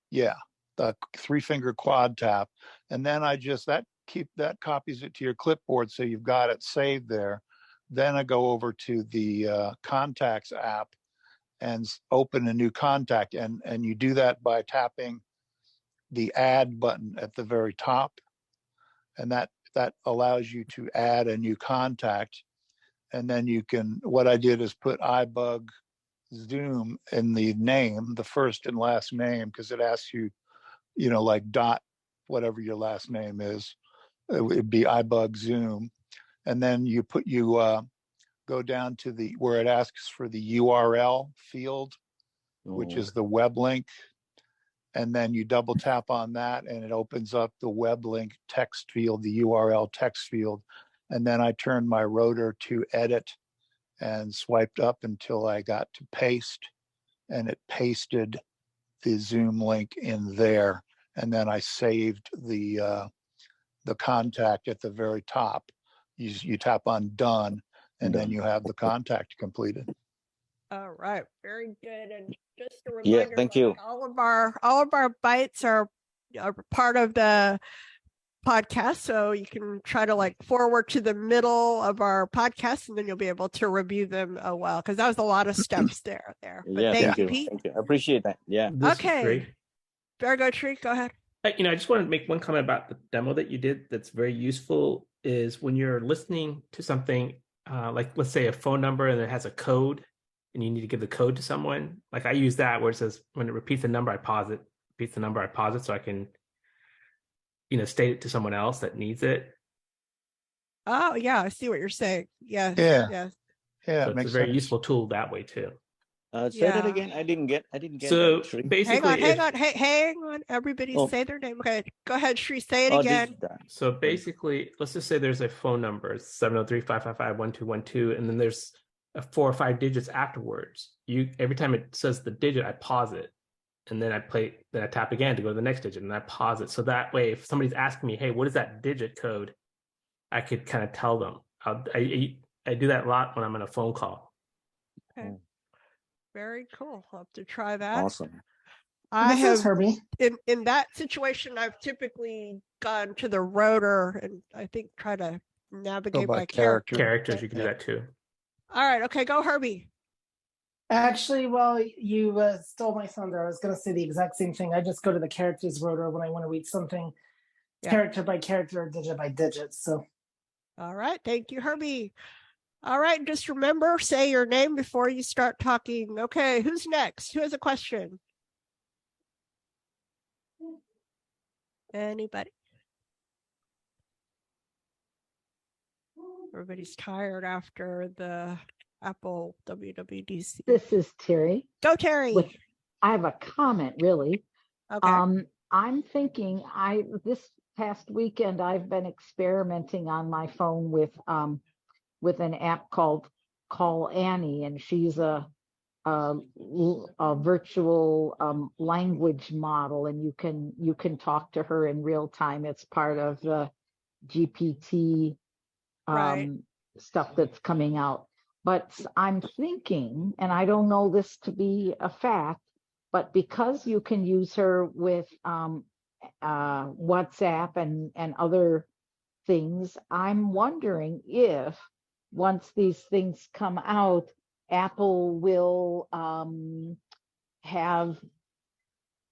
Speaker 7: Yeah, the 3-finger quad tap, and then that copies it to your clipboard, so you've got it saved there. Then I go over to the Contacts app and open a new contact, and you do that by tapping the Add button at the very top, and that allows you to add a new contact. And then you can, what I did is put iBUG Zoom in the name, the first and last name, because it asks you, like Dot, whatever your last name is, it would be iBUG Zoom. And then you go down to where it asks for the URL field, which is the web link. And then you double tap on that and it opens up the web link text field, the URL text field. And then I turned my rotor to edit and swiped up until I got to paste, and it pasted the Zoom link in there. And then I saved the contact at the very top. You tap on done, and then you have the contact completed.
Speaker 2: All right, very good. And just a reminder,
Speaker 14: thank you.
Speaker 2: All of our bites are part of the podcast, so you can try to forward to the middle of our podcast, and then you'll be able to review them well, because that was a lot of steps there. But thank you, Pete.
Speaker 14: Thank you. I appreciate that. Yeah.
Speaker 2: Okay. Very good, Tree. Go ahead.
Speaker 16: I just want to make one comment about the demo that you did that's very useful. Is when you're listening to something, like let's say a phone number and it has a code, and you need to give the code to someone. Like I use that where it says when it repeats the number, I pause it. Repeats the number, I pause it, so I can, state it to someone else that needs it.
Speaker 2: Oh yeah, I see what you're saying. Yes.
Speaker 7: Yeah.
Speaker 2: Yes.
Speaker 7: Yeah.
Speaker 16: So it's a very useful tool that way too.
Speaker 14: Say that
Speaker 2: Yeah.
Speaker 14: again. I didn't get
Speaker 16: So
Speaker 14: that, Shri.
Speaker 16: basically,
Speaker 2: hang on. Everybody
Speaker 14: Oh.
Speaker 2: say their name. Okay, go ahead, Shri. Say it
Speaker 14: Oh,
Speaker 2: again.
Speaker 16: So basically, let's just say there's a phone number, 703-555-1212, and then there's 4 or 5 digits afterwards. Every time it says the digit, I pause it, and then I tap again to go to the next digit, and I pause it. So that way, if somebody's asking me, "Hey, what is that digit code?" I could kind of tell them. I do that a lot when I'm on a phone call.
Speaker 2: Okay. Very cool. I'll have to try that.
Speaker 14: Awesome.
Speaker 4: This is Herbie.
Speaker 2: In that situation, I've typically gone to the rotor and I think try to navigate by character.
Speaker 16: Characters, you can do that too.
Speaker 2: All right. Okay, go Herbie.
Speaker 4: Actually, well, you stole my thunder. I was going to say the exact same thing. I just go to the characters rotor when I want to read something character by character or digit by digit. So.
Speaker 2: All right. Thank you, Herbie. All right. Just remember, say your name before you start talking. Okay. Who's next? Who has a question? Anybody? Everybody's tired after the Apple WWDC.
Speaker 9: This is Terry.
Speaker 2: Go, Terry.
Speaker 9: I have a comment, really.
Speaker 2: Okay.
Speaker 9: I'm thinking this past weekend I've been experimenting on my phone with an app called Call Annie, and she's a virtual language model, and you can talk to her in real time. It's part of the GPT stuff that's coming out. But I'm thinking, and I don't know this to be a fact, but because you can use her with WhatsApp and other things, I'm wondering if once these things come out, Apple will have,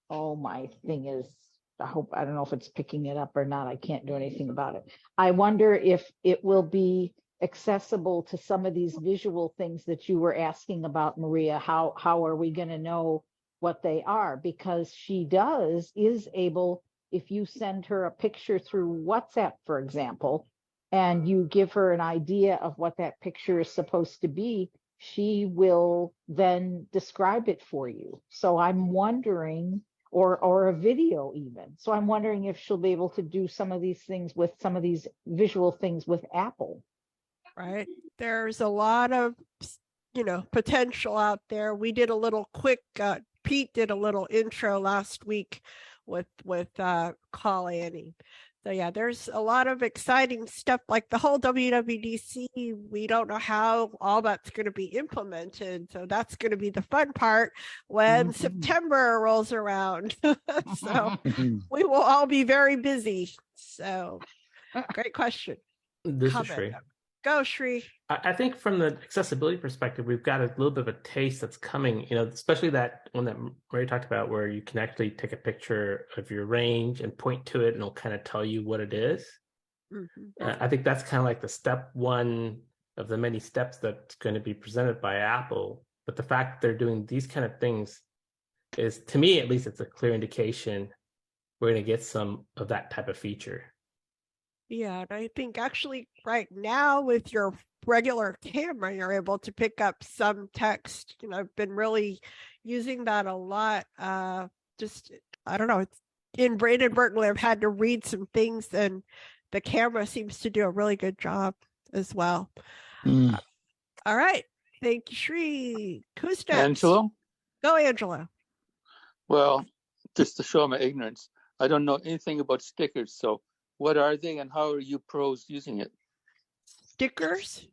Speaker 9: my thing is, I don't know if it's picking it up or not. I can't do anything about it. I wonder if it will be accessible to some of these visual things that you were asking about, Maria. How are we going to know what they are? Because she is able, if you send her a picture through WhatsApp, for example, and you give her an idea of what that picture is supposed to be, she will then describe it for you. So I'm wondering, or a video even. So I'm wondering if she'll be able to do some of these things with some of these visual things with Apple.
Speaker 2: Right. There's a lot of, potential out there. We did a little quick, Pete did a little intro last week with Call Annie. So yeah, there's a lot of exciting stuff like the whole WWDC. We don't know how all that's going to be implemented. So that's going to be the fun part when September rolls around. So we will all be very busy. So great question.
Speaker 16: This is Shri.
Speaker 2: Go, Shri.
Speaker 16: I think from the accessibility perspective, we've got a little bit of a taste that's coming, especially that one that Maria talked about where you can actually take a picture of your range and point to it and it'll kind of tell you what it is. Mm-hmm. I think that's kind of like the step one of the many steps that's going to be presented by Apple. But the fact they're doing these kind of things is, to me at least, it's a clear indication we're going to get some of that type of feature.
Speaker 2: Yeah, and I think actually right now with your regular camera, you're able to pick up some text. I've been really using that a lot. I don't know, it's inadvertently I've had to read some things and the camera seems to do a really good job as well. All right. Thank you, Shri. Who's next?
Speaker 8: Angelo?
Speaker 2: Go, Angelo.
Speaker 8: Well, just to show my ignorance, I don't know anything about stickers, so what are they and how are you pros using it?
Speaker 2: Stickers?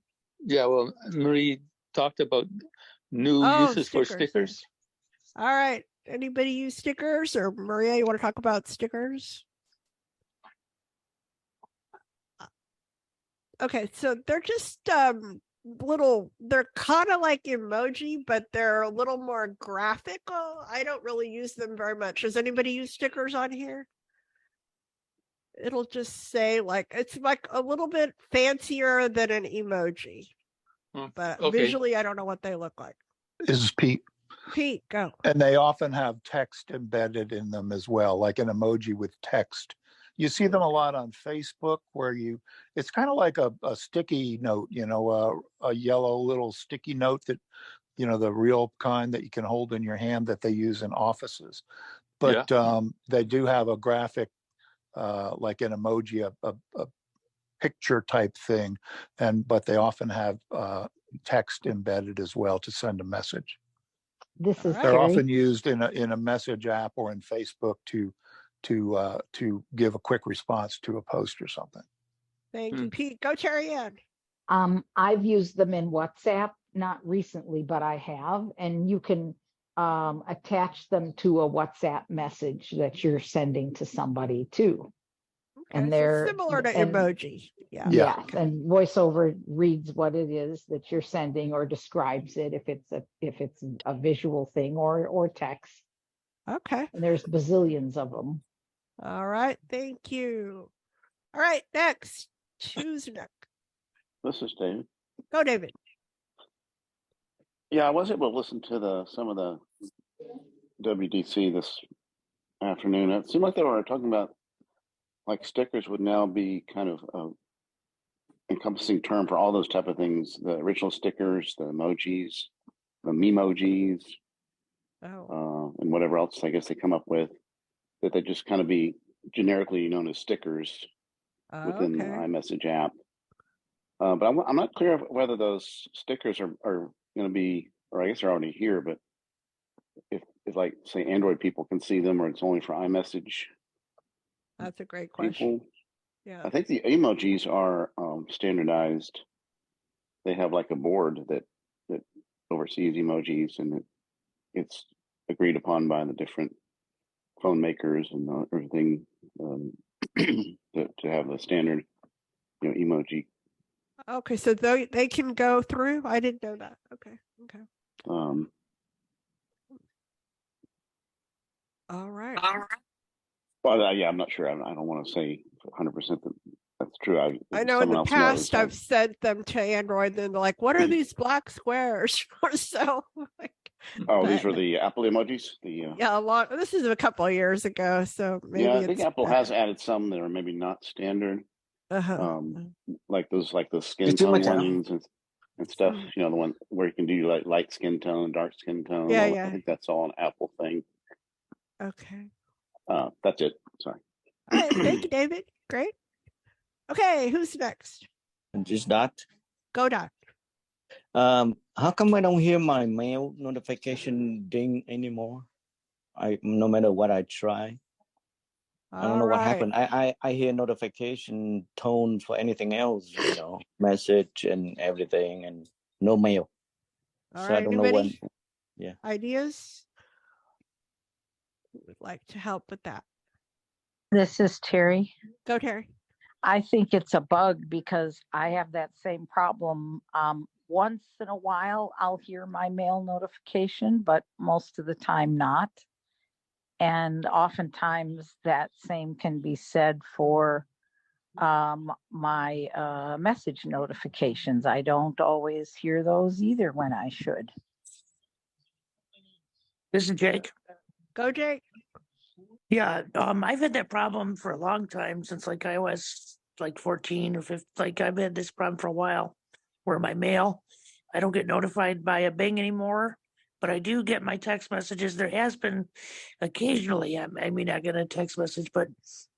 Speaker 8: Yeah, well, Marie talked about new uses for stickers.
Speaker 2: All right. Anybody use stickers? Or Maria, you want to talk about stickers? Okay, so they're just they're kind of like emoji, but they're a little more graphical. I don't really use them very much. Does anybody use stickers on here? It'll just say it's like a little bit fancier than an emoji. But visually, I don't know what they look like.
Speaker 7: This is Pete.
Speaker 2: Pete, go.
Speaker 7: And they often have text embedded in them as well, like an emoji with text. You see them a lot on Facebook where it's kind of like a sticky note, a yellow little sticky note that the real kind that you can hold in your hand that they use in offices. But they do have a graphic, like an emoji, a picture type thing, but they often have text embedded as well to send a message.
Speaker 9: This is
Speaker 7: They're
Speaker 9: Terry.
Speaker 7: often used in a message app or in Facebook to give a quick response to a post or something.
Speaker 2: Thank you, Pete. Go, Terry Ann.
Speaker 9: I've used them in WhatsApp, not recently, but I have, and you can attach them to a WhatsApp message that you're sending to somebody too.
Speaker 2: Okay,
Speaker 9: And
Speaker 2: so
Speaker 9: they're
Speaker 2: similar to emoji. Yeah.
Speaker 9: Yes, and VoiceOver reads what it is that you're sending or describes it if it's a visual thing or text.
Speaker 2: Okay.
Speaker 9: And there's bazillions of them.
Speaker 2: All right. Thank you. All right. Next. Who's next?
Speaker 17: This is David.
Speaker 2: Go, David.
Speaker 17: Yeah, I was able to listen to some of the WDC this afternoon. It seemed like they were talking about like stickers would now be kind of encompassing term for all those type of things: the original stickers, the emojis, the memojis, and whatever else I guess they come up with. That they just kind of be generically known as stickers within the iMessage app. But I'm not clear whether those stickers are going to be, or I guess they're already here, but if like, say, Android people can see them, or it's only for iMessage.
Speaker 2: That's a great question.
Speaker 17: People.
Speaker 2: Yeah.
Speaker 17: I think the emojis are standardized. They have like a board that oversees emojis, and it's agreed upon by the different phone makers and everything to have the standard, emoji.
Speaker 2: Okay, so they can go through. I didn't know that. Okay. All right.
Speaker 17: Well, yeah, I'm not sure. I don't want to say 100% that that's true.
Speaker 2: I know in the past I've sent them to Android, and they're like, "What are these black squares?" or so.
Speaker 17: These were the Apple emojis.
Speaker 2: Yeah, a lot. This is a couple of years ago, so maybe
Speaker 17: I think Apple has added some that are maybe not standard. Like the skin tone ones and stuff. The one where you can do like light skin tone, dark skin tone.
Speaker 2: Yeah.
Speaker 17: I think that's all an Apple thing.
Speaker 2: Okay.
Speaker 17: That's it. Sorry.
Speaker 2: All right. Thank you, David. Great. Okay, who's next?
Speaker 14: Just Dot.
Speaker 2: Go, Dot.
Speaker 14: How come I don't hear my mail notification ding anymore? No matter what I try. I don't know what happened. I hear notification tone for anything else, message and everything, and no mail.
Speaker 2: All
Speaker 14: so
Speaker 2: right.
Speaker 14: I don't know when. Yeah.
Speaker 2: Ideas? Who would like to help with that?
Speaker 9: This is Terry.
Speaker 2: Go, Terry.
Speaker 9: I think it's a bug because I have that same problem. Once in a while, I'll hear my mail notification, but most of the time not. And oftentimes that same can be said for my message notifications. I don't always hear those either when I should.
Speaker 10: This is Jake.
Speaker 2: Go, Jake.
Speaker 10: Yeah, I've had that problem for a long time since like iOS 14 or 15. Like I've had this problem for a while where my mail, I don't get notified by a Bing anymore, but I do get my text messages. There has been occasionally, I mean, I get a text message, but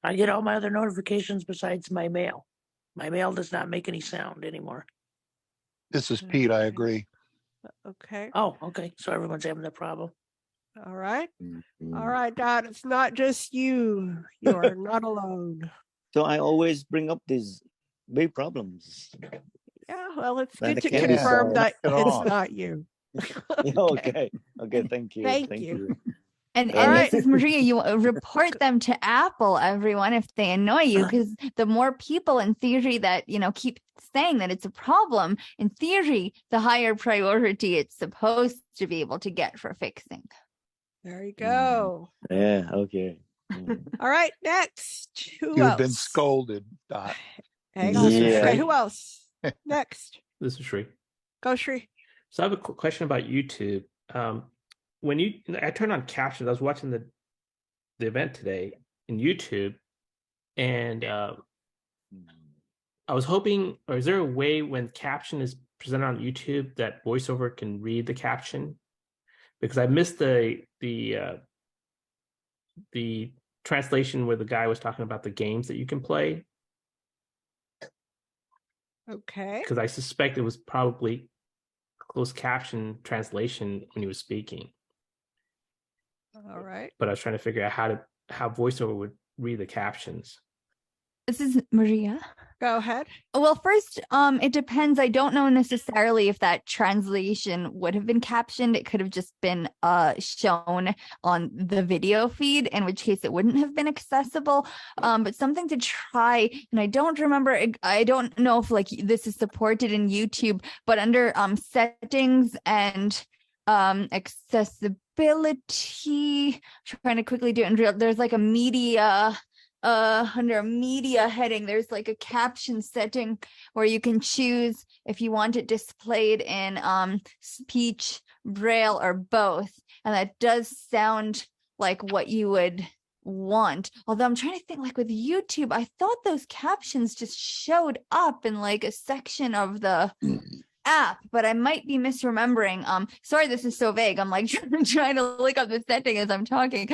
Speaker 10: I get all my other notifications besides my mail. My mail does not make any sound anymore.
Speaker 7: This is Pete. I agree.
Speaker 2: Okay.
Speaker 10: Oh, okay. So everyone's having that problem.
Speaker 2: All right. All right, Dot. It's not just you. You are not alone.
Speaker 14: So I always bring up these big problems.
Speaker 2: Yeah, well, it's good to confirm that it's not you.
Speaker 14: Okay. Thank you.
Speaker 2: Thank you.
Speaker 1: And Mrs. Maria, you report them to Apple, everyone, if they annoy you, because the more people in theory that, keep saying that it's a problem, in theory, the higher priority it's supposed to be able to get for fixing.
Speaker 2: There you go.
Speaker 14: Yeah, okay.
Speaker 2: All right, next. Who
Speaker 7: You've
Speaker 2: else?
Speaker 7: been scolded, Dot.
Speaker 2: Hang on. Okay, who else? Next.
Speaker 16: This is Shri.
Speaker 2: Go, Shri.
Speaker 16: So I have a question about YouTube. When I turned on captions, I was watching the event today in YouTube, and I was hoping, or is there a way when caption is presented on YouTube that VoiceOver can read the caption? Because I missed the translation where the guy was talking about the games that you can play.
Speaker 2: Okay.
Speaker 16: Because I suspect it was probably closed caption translation when he was speaking.
Speaker 2: All right.
Speaker 16: But I was trying to figure out how VoiceOver would read the captions.
Speaker 1: This is Maria.
Speaker 2: Go ahead.
Speaker 1: Well, first, it depends. I don't know necessarily if that translation would have been captioned. It could have just been shown on the video feed, in which case it wouldn't have been accessible. But something to try, and I don't remember, I don't know if like this is supported in YouTube, but under settings and accessibility, trying to quickly do it, and there's like a media under a media heading, there's like a caption setting where you can choose if you want it displayed in speech, braille, or both. And that does sound like what you would want. Although I'm trying to think, like with YouTube, I thought those captions just showed up in like a section of the app, but I might be misremembering. Sorry, this is so vague. I'm like trying to look up the setting as I'm talking.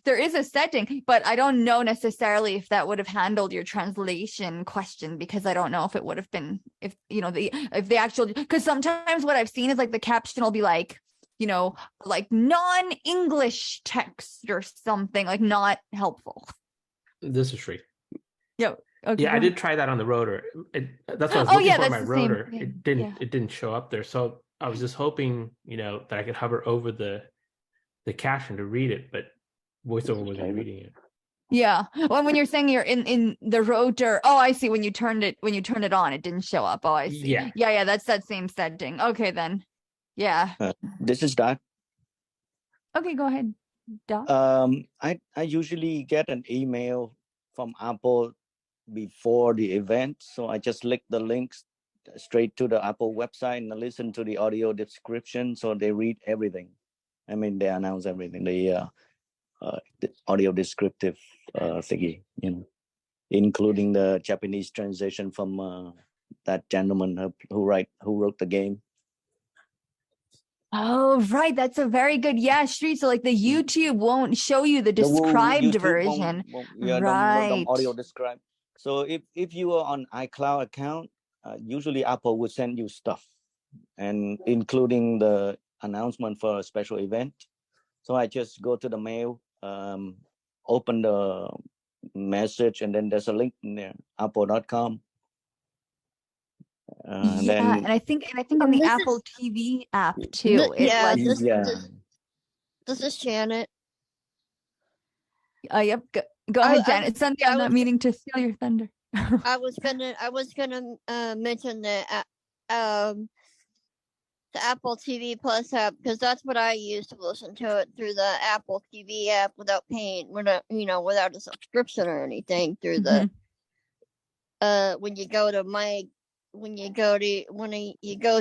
Speaker 1: There is a setting, but I don't know necessarily if that would have handled your translation question, because I don't know if it would have been, if you know, if the actual, because sometimes what I've seen is like the caption will be like, you know, like non-English text or something, like not helpful.
Speaker 16: This is free.
Speaker 1: Yep. Okay,
Speaker 16: yeah, I did try that on the rotor. That's what I was looking for on my rotor. It didn't show up there. So I was just hoping, you know, that I could hover over the caption to read it, but VoiceOver wasn't reading it.
Speaker 1: Yeah. Well, when you're saying you're in the rotor, oh, I see. When you turned it on, it didn't show up. Oh, I see. Yeah. That's that same setting. Okay, then. Yeah.
Speaker 14: This is Doc.
Speaker 1: Okay, go ahead, Doc.
Speaker 14: I usually get an email from Apple before the event, so I just click the links straight to the Apple website and listen to the audio description, so they read everything. I mean, they announce everything, the audio descriptive thingy, you know, including the Japanese translation from that gentleman who wrote the game.
Speaker 1: Oh, right. That's a very good, Street. So like the YouTube won't show you the described version. Right.
Speaker 14: Don't audio describe. So if you are on iCloud account, usually Apple would send you stuff, and including the announcement for a special event. So I just go to the mail, open the message, and then there's a link in there, apple.com.
Speaker 1: And I think in the Apple TV app too.
Speaker 13: This is Janet.
Speaker 1: Yep. Go ahead, Janet. Sunday, I'm not meaning to steal your thunder.
Speaker 13: I was gonna mention the Apple TV Plus app, because that's what I use to listen to it through the Apple TV app without a subscription or anything, through the when you go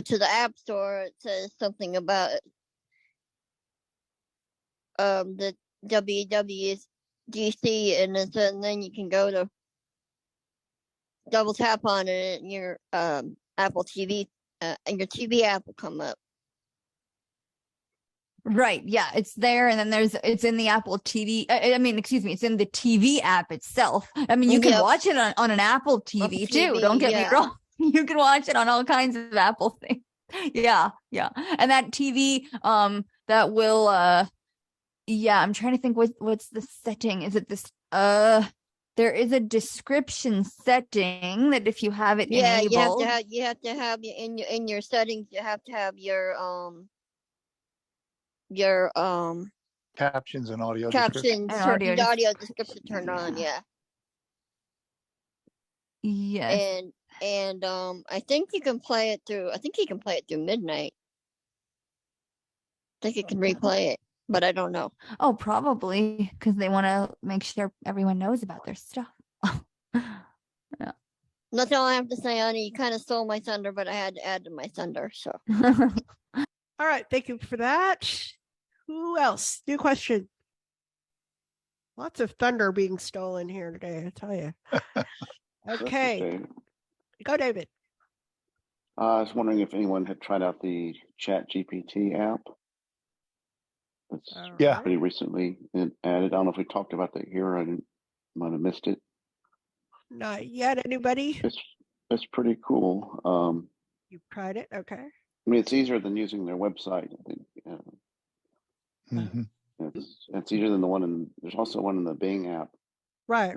Speaker 13: to the App Store, it says something about the WWDC, and then you can go to double tap on it, and your Apple TV and your TV app will come up.
Speaker 1: Right. Yeah, it's there, and then it's in the Apple TV. It's in the TV app itself. I mean, you can watch it on an Apple TV too. Don't get me wrong. You can watch it on all kinds of Apple things. Yeah. And that TV, that will, I'm trying to think what's the setting. Is it this? There is a description setting that if you have it enabled,
Speaker 13: you have to have in your settings. You have to have your
Speaker 7: captions and audio
Speaker 13: description turned on.
Speaker 1: Yes.
Speaker 13: And I think you can play it through midnight. I think you can replay it, but I don't know.
Speaker 1: Oh, probably, because they want to make sure everyone knows about their stuff. Yeah.
Speaker 13: That's all I have to say, Annie. You kind of stole my thunder, but I had to add to my thunder. So.
Speaker 2: All right, thank you for that. Who else? New question. Lots of thunder being stolen here today, I tell you. Okay. Go, David.
Speaker 17: I was wondering if anyone had tried out the Chat GPT app. It's pretty recently added. I don't know if we talked about that here. I might have missed it.
Speaker 2: Not yet. Anybody?
Speaker 17: It's pretty cool.
Speaker 2: You tried it? Okay.
Speaker 17: I mean, it's easier than using their website. I think it's easier than the one in. There's also one in the Bing app.
Speaker 2: Right.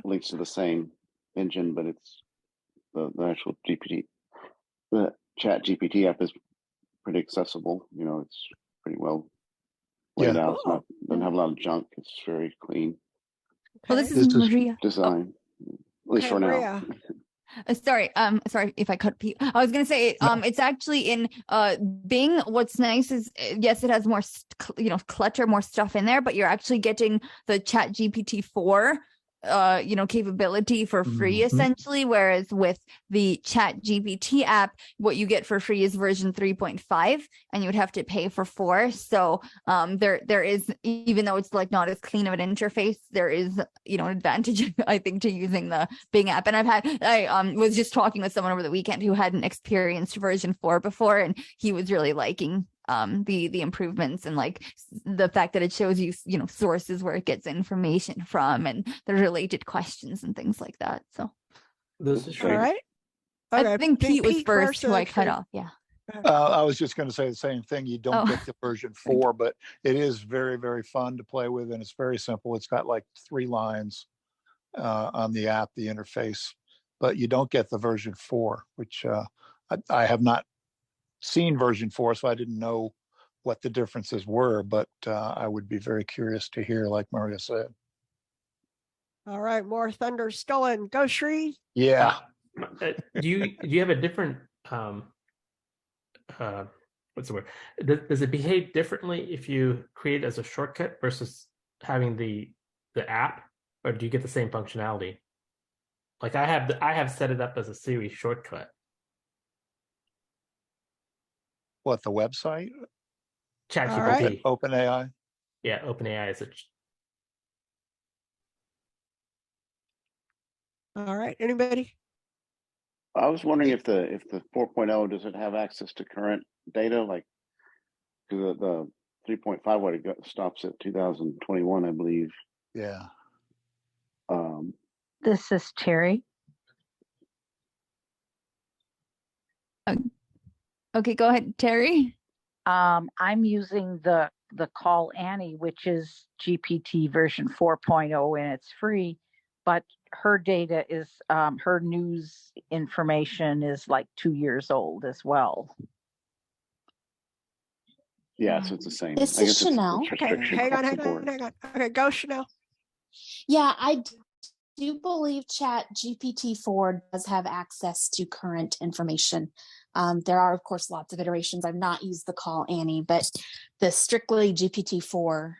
Speaker 17: Links to the same engine, but it's the actual GPT. The Chat GPT app is pretty accessible. It's pretty well laid out. It's doesn't have a lot of junk. It's very clean.
Speaker 1: Well, this is Maria.
Speaker 17: Design, at least for now.
Speaker 1: Sorry if I cut Pete. I was gonna say it's actually in Bing. What's nice is yes, it has more clutter, more stuff in there, but you're actually getting the Chat GPT 4 capability for free essentially, whereas with the Chat GPT app, what you get for free is version 3.5 and you would have to pay for 4. So there is, even though it's like not as clean of an interface, there is an advantage I think to using the Bing app. And I was just talking with someone over the weekend who hadn't experienced version 4 before, and he was really liking the improvements and like the fact that it shows you sources where it gets information from and the related questions and things like that. So
Speaker 16: this is
Speaker 2: all right. Okay.
Speaker 1: I think Pete was first who I cut off. Yeah.
Speaker 7: I was just going to say the same thing. You don't get the version 4, but it is very, very fun to play with, and it's very simple. It's got like 3 lines on the app, the interface, but you don't get the version 4, which I have not seen version 4, so I didn't know what the differences were, but I would be very curious to hear, like Maria said.
Speaker 2: All right, more thunder stolen. Go, Sri.
Speaker 7: Yeah.
Speaker 16: Do you have a different what's the word? Does it behave differently if you create it as a shortcut versus having the app, or do you get the same functionality? Like I have set it up as a Siri shortcut.
Speaker 7: What, the website?
Speaker 16: ChatGPT.
Speaker 7: OpenAI?
Speaker 16: Yeah, OpenAI is it.
Speaker 2: All right, anybody?
Speaker 17: I was wondering if the 4.0, does it have access to current data, like because the 3.5 what it stops at 2021, I believe.
Speaker 7: Yeah.
Speaker 9: This is Terry.
Speaker 1: Okay, go ahead, Terry.
Speaker 9: I'm using the Call Annie, which is GPT version 4.0, and it's free, but her data is her news information is like 2 years old as well.
Speaker 17: Yeah, so it's the same.
Speaker 12: This
Speaker 17: I
Speaker 12: is
Speaker 17: guess
Speaker 12: Chanel.
Speaker 17: it's restriction across the board.
Speaker 2: Hang on. Okay, go, Chanel.
Speaker 12: Yeah, I do believe Chat GPT-4 does have access to current information. There are, of course, lots of iterations. I've not used the Call Annie, but the strictly GPT-4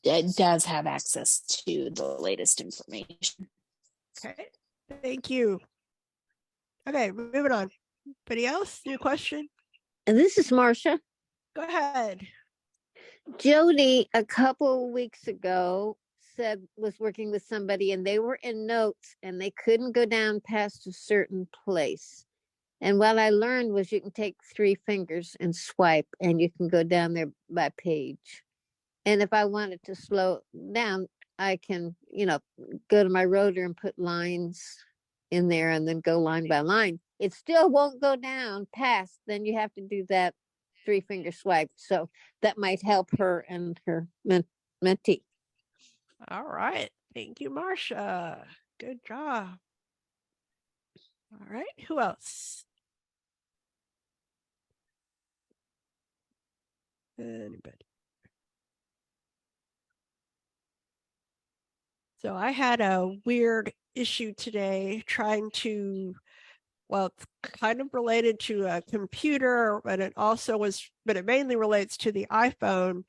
Speaker 12: it does have access to the latest information.
Speaker 2: Okay, thank you. Okay, moving on. Anybody else? New question?
Speaker 22: And this is Marcia.
Speaker 2: Go ahead.
Speaker 22: Jody, a couple weeks ago, was working with somebody and they were in notes and they couldn't go down past a certain place. And what I learned was you can take 3 fingers and swipe and you can go down there by page. And if I wanted to slow down, I can, go to my rotor and put lines in there and then go line by line. It still won't go down past, then you have to do that 3-finger swipe. So that might help her and her mentee.
Speaker 2: All right. Thank you, Marcia. Good job. All right. Who else? Anybody? So I had a weird issue today trying to, well, it's kind of related to a computer, but it mainly relates to the iPhone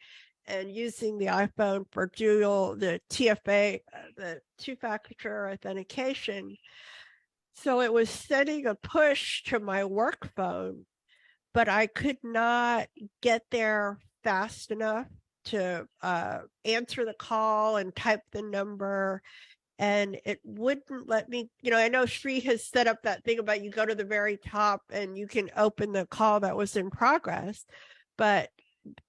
Speaker 2: and using the iPhone for the TFA, the 2-factor authentication. So it was sending a push to my work phone, but I could not get there fast enough to answer the call and type the number. and it wouldn't let me, I know Sri has set up that thing about you go to the very top and you can open the call that was in progress, but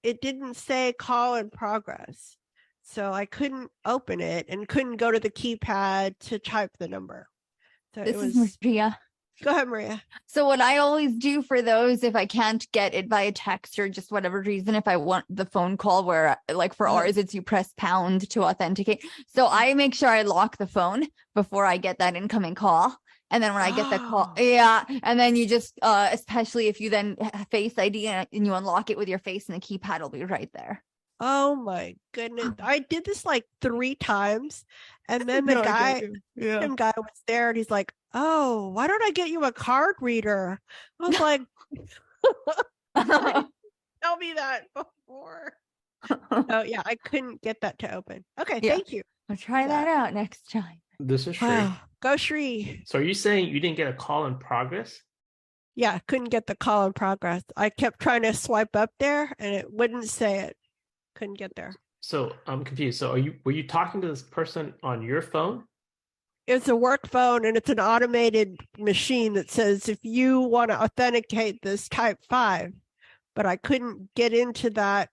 Speaker 2: it didn't say call in progress. So I couldn't open it and couldn't go to the keypad to type the number. So
Speaker 1: This is Maria.
Speaker 2: Go ahead, Maria.
Speaker 1: So what I always do for those, if I can't get it via text or just whatever reason, if I want the phone call where like for ours, it's you press pound to authenticate. So I make sure I lock the phone before I get that incoming call. And then when I get the call, and then you just, especially if you then Face ID and you unlock it with your face and the keypad will be right there.
Speaker 2: Oh my goodness. I did this like 3 times. And then the guy was there and he's like, oh, why don't I get you a card reader? I was like, tell me that before. Oh yeah, I couldn't get that to open. Okay, thank you.
Speaker 1: I'll try that out next time.
Speaker 16: This is Shri.
Speaker 2: Wow. Go Shri.
Speaker 16: So are you saying you didn't get a call in progress?
Speaker 2: Yeah, couldn't get the call in progress. I kept trying to swipe up there and it wouldn't say it. Couldn't get there.
Speaker 16: So I'm confused. So were you talking to this person on your phone?
Speaker 2: It's a work phone and it's an automated machine that says if you want to authenticate this, type 5. But I couldn't get into that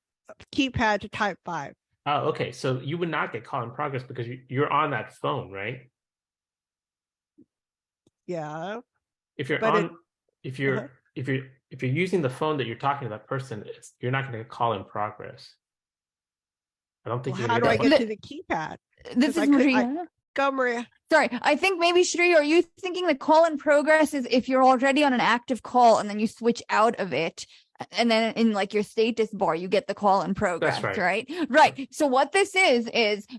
Speaker 2: keypad to type 5.
Speaker 16: Oh, okay. So you would not get call in progress because you're on that phone, right?
Speaker 2: Yeah.
Speaker 16: If you're using the phone that you're talking to that person, you're not going to get call in progress. I don't think.
Speaker 2: Well, how do I get to the keypad?
Speaker 1: This is Maria.
Speaker 2: Go, Maria.
Speaker 1: Sorry, I think maybe Shri, are you thinking the call in progress is if you're already on an active call and then you switch out of it, and then in like your status bar you get the call in progress, right? Right. So what this is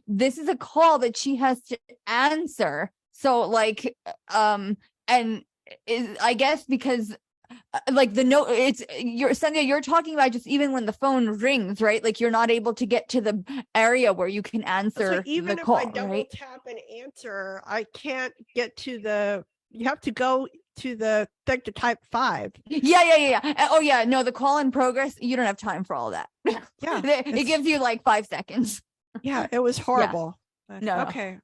Speaker 1: this is a call that she has to answer. So like, and I guess because. Like the note, Sandhya, you're talking about just even when the phone rings, right? Like you're not able to get to the area where you can answer
Speaker 2: even
Speaker 1: the call,
Speaker 2: if I double tap and answer, I can't get to you have to go to the thing to type 5.
Speaker 1: Yeah. Oh yeah, no, the call in progress, you don't have time for all that.
Speaker 2: Yeah.
Speaker 1: It gives you like 5 seconds.
Speaker 2: Yeah, it was horrible.
Speaker 1: Yeah. No.
Speaker 2: Okay.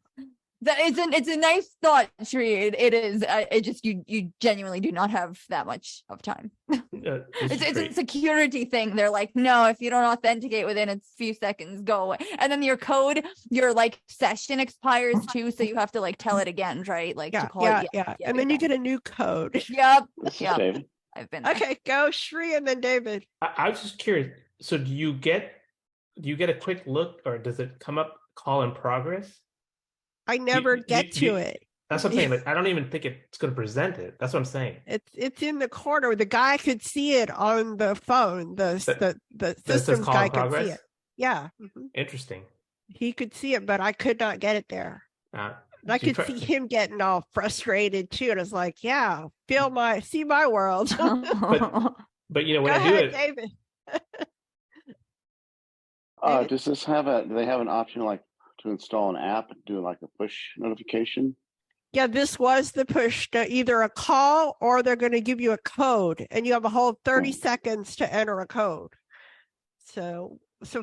Speaker 1: It's a nice thought, Shri. It is. It just you genuinely do not have that much of time. It's a security thing. They're like, no, if you don't authenticate within a few seconds, go away. And then your like session expires too, so you have to like tell it again, right? Like to call it.
Speaker 2: Yeah. And then you get a new code.
Speaker 1: Yep.
Speaker 14: This is David.
Speaker 1: I've been there.
Speaker 2: Okay, go Shri and then David.
Speaker 16: I was just curious. So do you get a quick look, or does it come up call in progress?
Speaker 2: I never get to it.
Speaker 16: That's what I'm saying. Like, I don't even think it's going to present it. That's what I'm saying.
Speaker 2: It's in the corner. The guy could see it on the phone. The systems guy could see it. Yeah. Mm-hmm.
Speaker 16: Interesting.
Speaker 2: He could see it, but I could not get it there. I could see him getting all frustrated too. And I was like, yeah, see my world.
Speaker 16: but when
Speaker 2: Go
Speaker 16: I do it,
Speaker 2: David.
Speaker 17: Does this do they have an option like to install an app and do like a push notification?
Speaker 2: Yeah, this was the push to either a call or they're going to give you a code and you have a whole 30 seconds to enter a code. So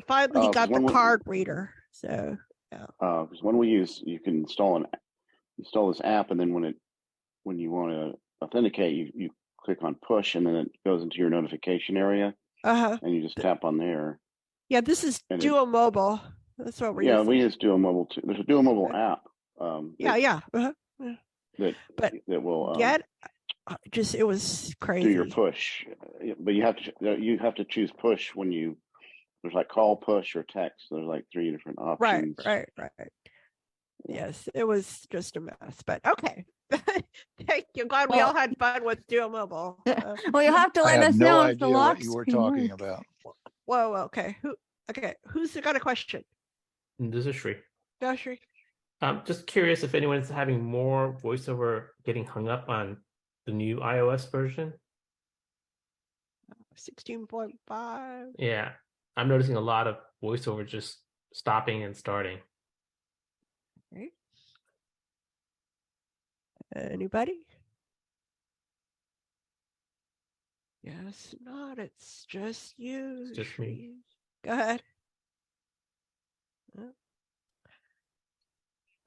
Speaker 2: finally he got the card reader. So yeah.
Speaker 17: Because when we use, you can install this app, and then when you want to authenticate, you click on push, and then it goes into your notification area, and you just tap on there.
Speaker 2: Yeah, this is Duo Mobile. That's what we're using.
Speaker 17: Yeah, we use Duo Mobile too. There's a Duo Mobile app. That will
Speaker 2: it was crazy.
Speaker 17: Do your push, but you have to choose push when there's like call, push, or text. There's like 3 different options.
Speaker 2: Right. Yes, it was just a mess, but okay. Thank you. Glad we all had fun with Duo Mobile.
Speaker 1: Well, you'll have to let us know if the lock
Speaker 7: what you were talking about.
Speaker 2: Whoa, okay. Who's got a question?
Speaker 16: This is Shri.
Speaker 2: Go, Shri.
Speaker 16: I'm just curious if anyone's having more voiceover getting hung up on the new iOS version.
Speaker 2: 16.5.
Speaker 16: Yeah, I'm noticing a lot of voiceover just stopping and starting.
Speaker 2: Okay. Anybody? Yes, not. It's just you.
Speaker 16: It's just me.
Speaker 2: Go ahead.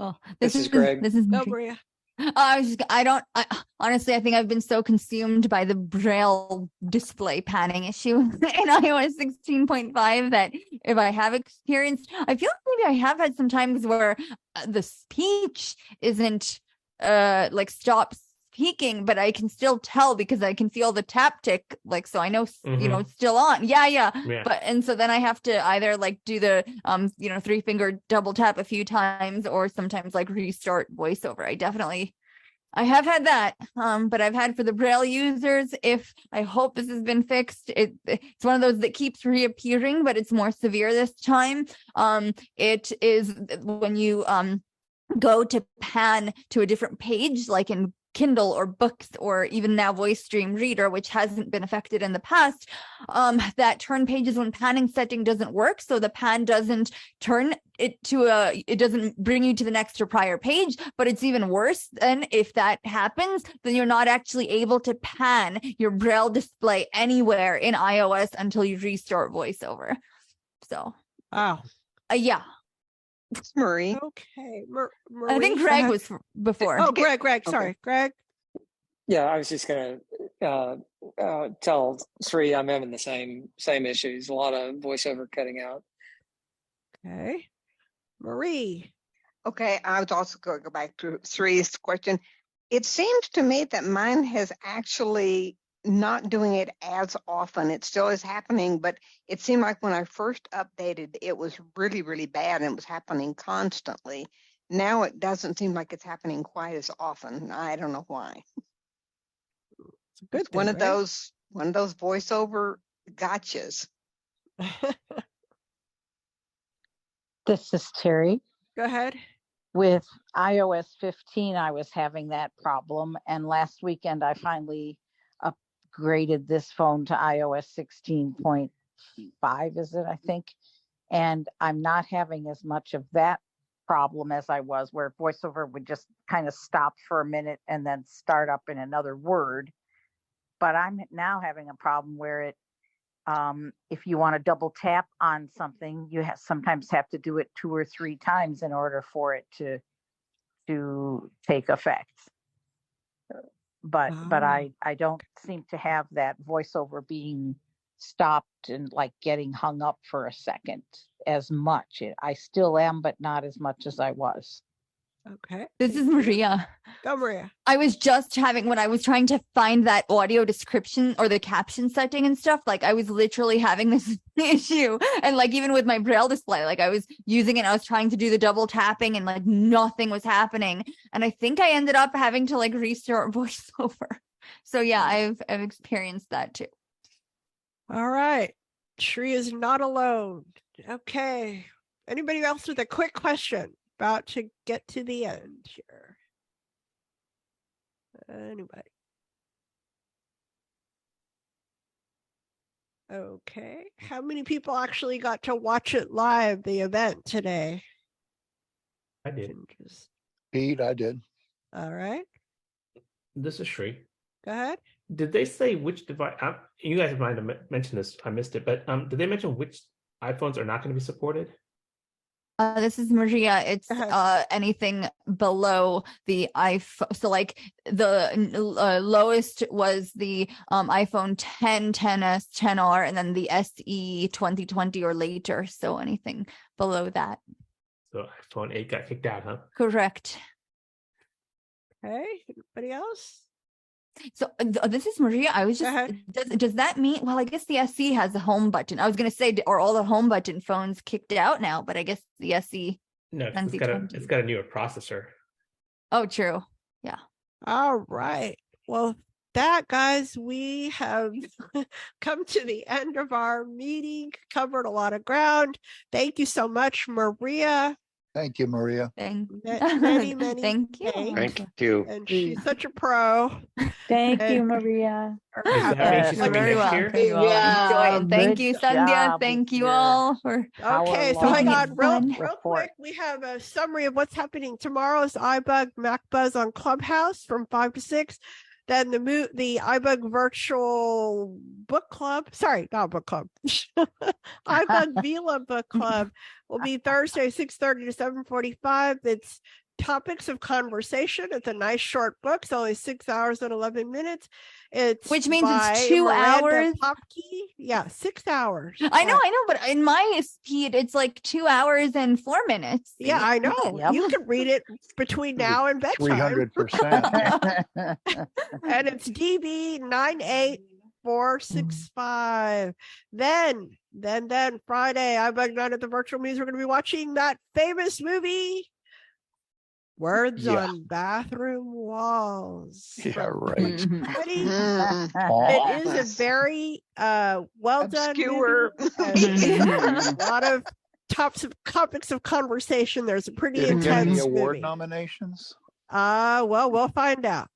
Speaker 1: Oh,
Speaker 3: This is Greg.
Speaker 1: This is
Speaker 2: Go, Maria.
Speaker 1: Honestly, I think I've been so consumed by the Braille display panning issue in iOS 16.5 that if I have experienced, I feel like maybe I have had some times where the speech isn't like stops speaking, but I can still tell because I can feel the tap tick, like, so I know, you know, it's still on. Yeah. But, and so then I have to either like do the, 3-finger double tap a few times or sometimes like restart VoiceOver. I have had that, but I've had for the Braille users, I hope this has been fixed. It's one of those that keeps reappearing, but it's more severe this time. It is when you, go to pan to a different page, like in Kindle or books or even now Voice Stream Reader, which hasn't been affected in the past, that turn pages when panning setting doesn't work. So the pan doesn't turn it it doesn't bring you to the next or prior page, but it's even worse than if that happens, then you're not actually able to pan your Braille display anywhere in iOS until you restart VoiceOver. So, yeah.
Speaker 15: It's Marie.
Speaker 2: Okay. Marie,
Speaker 1: I think Greg was before.
Speaker 2: Oh, Greg. Sorry,
Speaker 3: Okay.
Speaker 2: Greg.
Speaker 3: Yeah, I was just gonna tell Sri I'm having the same issues. A lot of voiceover cutting out.
Speaker 2: Okay. Marie.
Speaker 15: Okay, I was also going to go back to Sri's question. It seems to me that mine has actually not doing it as often. It still is happening, but it seemed like when I first updated, it was really, really bad and it was happening constantly. Now it doesn't seem like it's happening quite as often. I don't know why. It's one of those voiceover gotchas.
Speaker 9: This is Terry.
Speaker 2: Go ahead.
Speaker 9: With iOS 15, I was having that problem. And last weekend, I finally upgraded this phone to iOS 16.5, is it, I think? And I'm not having as much of that problem as I was, where VoiceOver would just kind of stop for a minute and then start up in another word. But I'm now having a problem where it, if you want to double tap on something, you sometimes have to do it 2 or 3 times in order for it to take effect. But I don't seem to have that VoiceOver being stopped and like getting hung up for a second as much. I still am, but not as much as I was.
Speaker 2: Okay.
Speaker 1: This is Maria.
Speaker 2: Go, Maria.
Speaker 1: I was just when I was trying to find that audio description or the caption setting and stuff, like I was literally having this issue. And like even with my Braille display, like I was using it, I was trying to do the double tapping and like nothing was happening. And I think I ended up having to like restart VoiceOver. So yeah, I've experienced that too.
Speaker 2: All right. Shri is not alone. Okay. Anybody else with a quick question? About to get to the end here. Anybody? Okay. How many people actually got to watch it live, the event today?
Speaker 16: I did.
Speaker 7: Pete, I did.
Speaker 2: All right.
Speaker 16: This is Shri.
Speaker 2: Go ahead.
Speaker 16: Did they say which device? You guys might have mentioned this. I missed it, but did they mention which iPhones are not going to be supported?
Speaker 1: This is Maria. It's anything below the iPhone. So like the lowest was the iPhone 10, 10s, 10R, and then the SE 2020 or later. So anything below that.
Speaker 16: So iPhone 8 got kicked out, huh?
Speaker 1: Correct.
Speaker 2: Okay. Anybody else?
Speaker 1: So this is Maria. I was just, does that mean, well, I guess the SE has a home button. I was going to say, are all the home button phones kicked out now? But I guess the SE.
Speaker 16: No, it's got a newer processor.
Speaker 1: Oh, true. Yeah.
Speaker 2: All right. Well, that, guys, we have come to the end of our meeting, covered a lot of ground. Thank you so much, Maria.
Speaker 7: Thank you, Maria.
Speaker 2: Many
Speaker 1: Thank you.
Speaker 6: Thank you.
Speaker 2: And she's such a pro.
Speaker 9: Thank you, Maria.
Speaker 16: Does that mean she's coming
Speaker 1: Very
Speaker 16: next
Speaker 1: well.
Speaker 16: year?
Speaker 1: Very well. Enjoy it. Thank you, Sandhya.
Speaker 9: job
Speaker 1: Thank
Speaker 9: with
Speaker 1: you
Speaker 9: your
Speaker 1: all for.
Speaker 2: Okay, so
Speaker 9: hour-long
Speaker 2: hang on real
Speaker 9: report.
Speaker 2: quick. We have a summary of what's happening tomorrow's iBUG MacBuzz on Clubhouse from 5 to 6. Then the iBUG virtual book club. Sorry, not book club. iBUG Vila book club will be Thursday, 6:30 to 7:45. It's Topics of Conversation. It's a nice short book. It's only 6 hours and 11 minutes.
Speaker 1: Which means
Speaker 2: by
Speaker 1: it's 2
Speaker 2: Miranda
Speaker 1: hours.
Speaker 2: Popke. Yeah, 6 hours.
Speaker 1: I know, but in my speed, it's like 2 hours and 4 minutes.
Speaker 2: Yeah, I know.
Speaker 5: Yep.
Speaker 2: You can read it between now and bedtime.
Speaker 7: 300%.
Speaker 2: And it's DB 98465. Then Friday, iBUG Night at the Virtual Muse. We're going to be watching that famous movie, Words
Speaker 7: Yeah.
Speaker 2: on Bathroom Walls.
Speaker 7: Yeah, right.
Speaker 2: It is a very well done
Speaker 15: Obscure.
Speaker 2: movie. A lot of topics of conversation. There's a pretty
Speaker 7: Did it get any
Speaker 2: intense
Speaker 7: award
Speaker 2: movie.
Speaker 7: nominations?
Speaker 2: Well, we'll find out.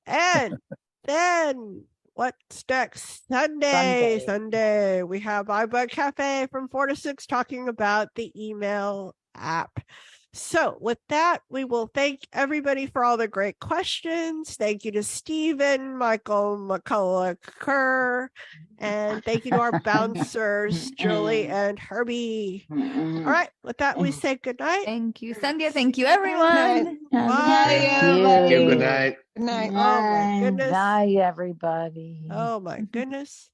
Speaker 2: And then what's next? Sunday. We have iBUG Cafe from 4 to 6 talking about the email app. So with that, we will thank everybody for all the great questions. Thank you to Stephen, Michael, McCullough, Kerr, and thank you to our bouncers, Julie and Herbie. All right, with that, we say good night.
Speaker 1: Thank you, Sandhya. Thank you, everyone.
Speaker 2: Bye.
Speaker 5: Thank you.
Speaker 17: Good night.
Speaker 15: Good night.
Speaker 2: Oh my goodness.
Speaker 5: Bye, everybody.
Speaker 2: Oh my goodness.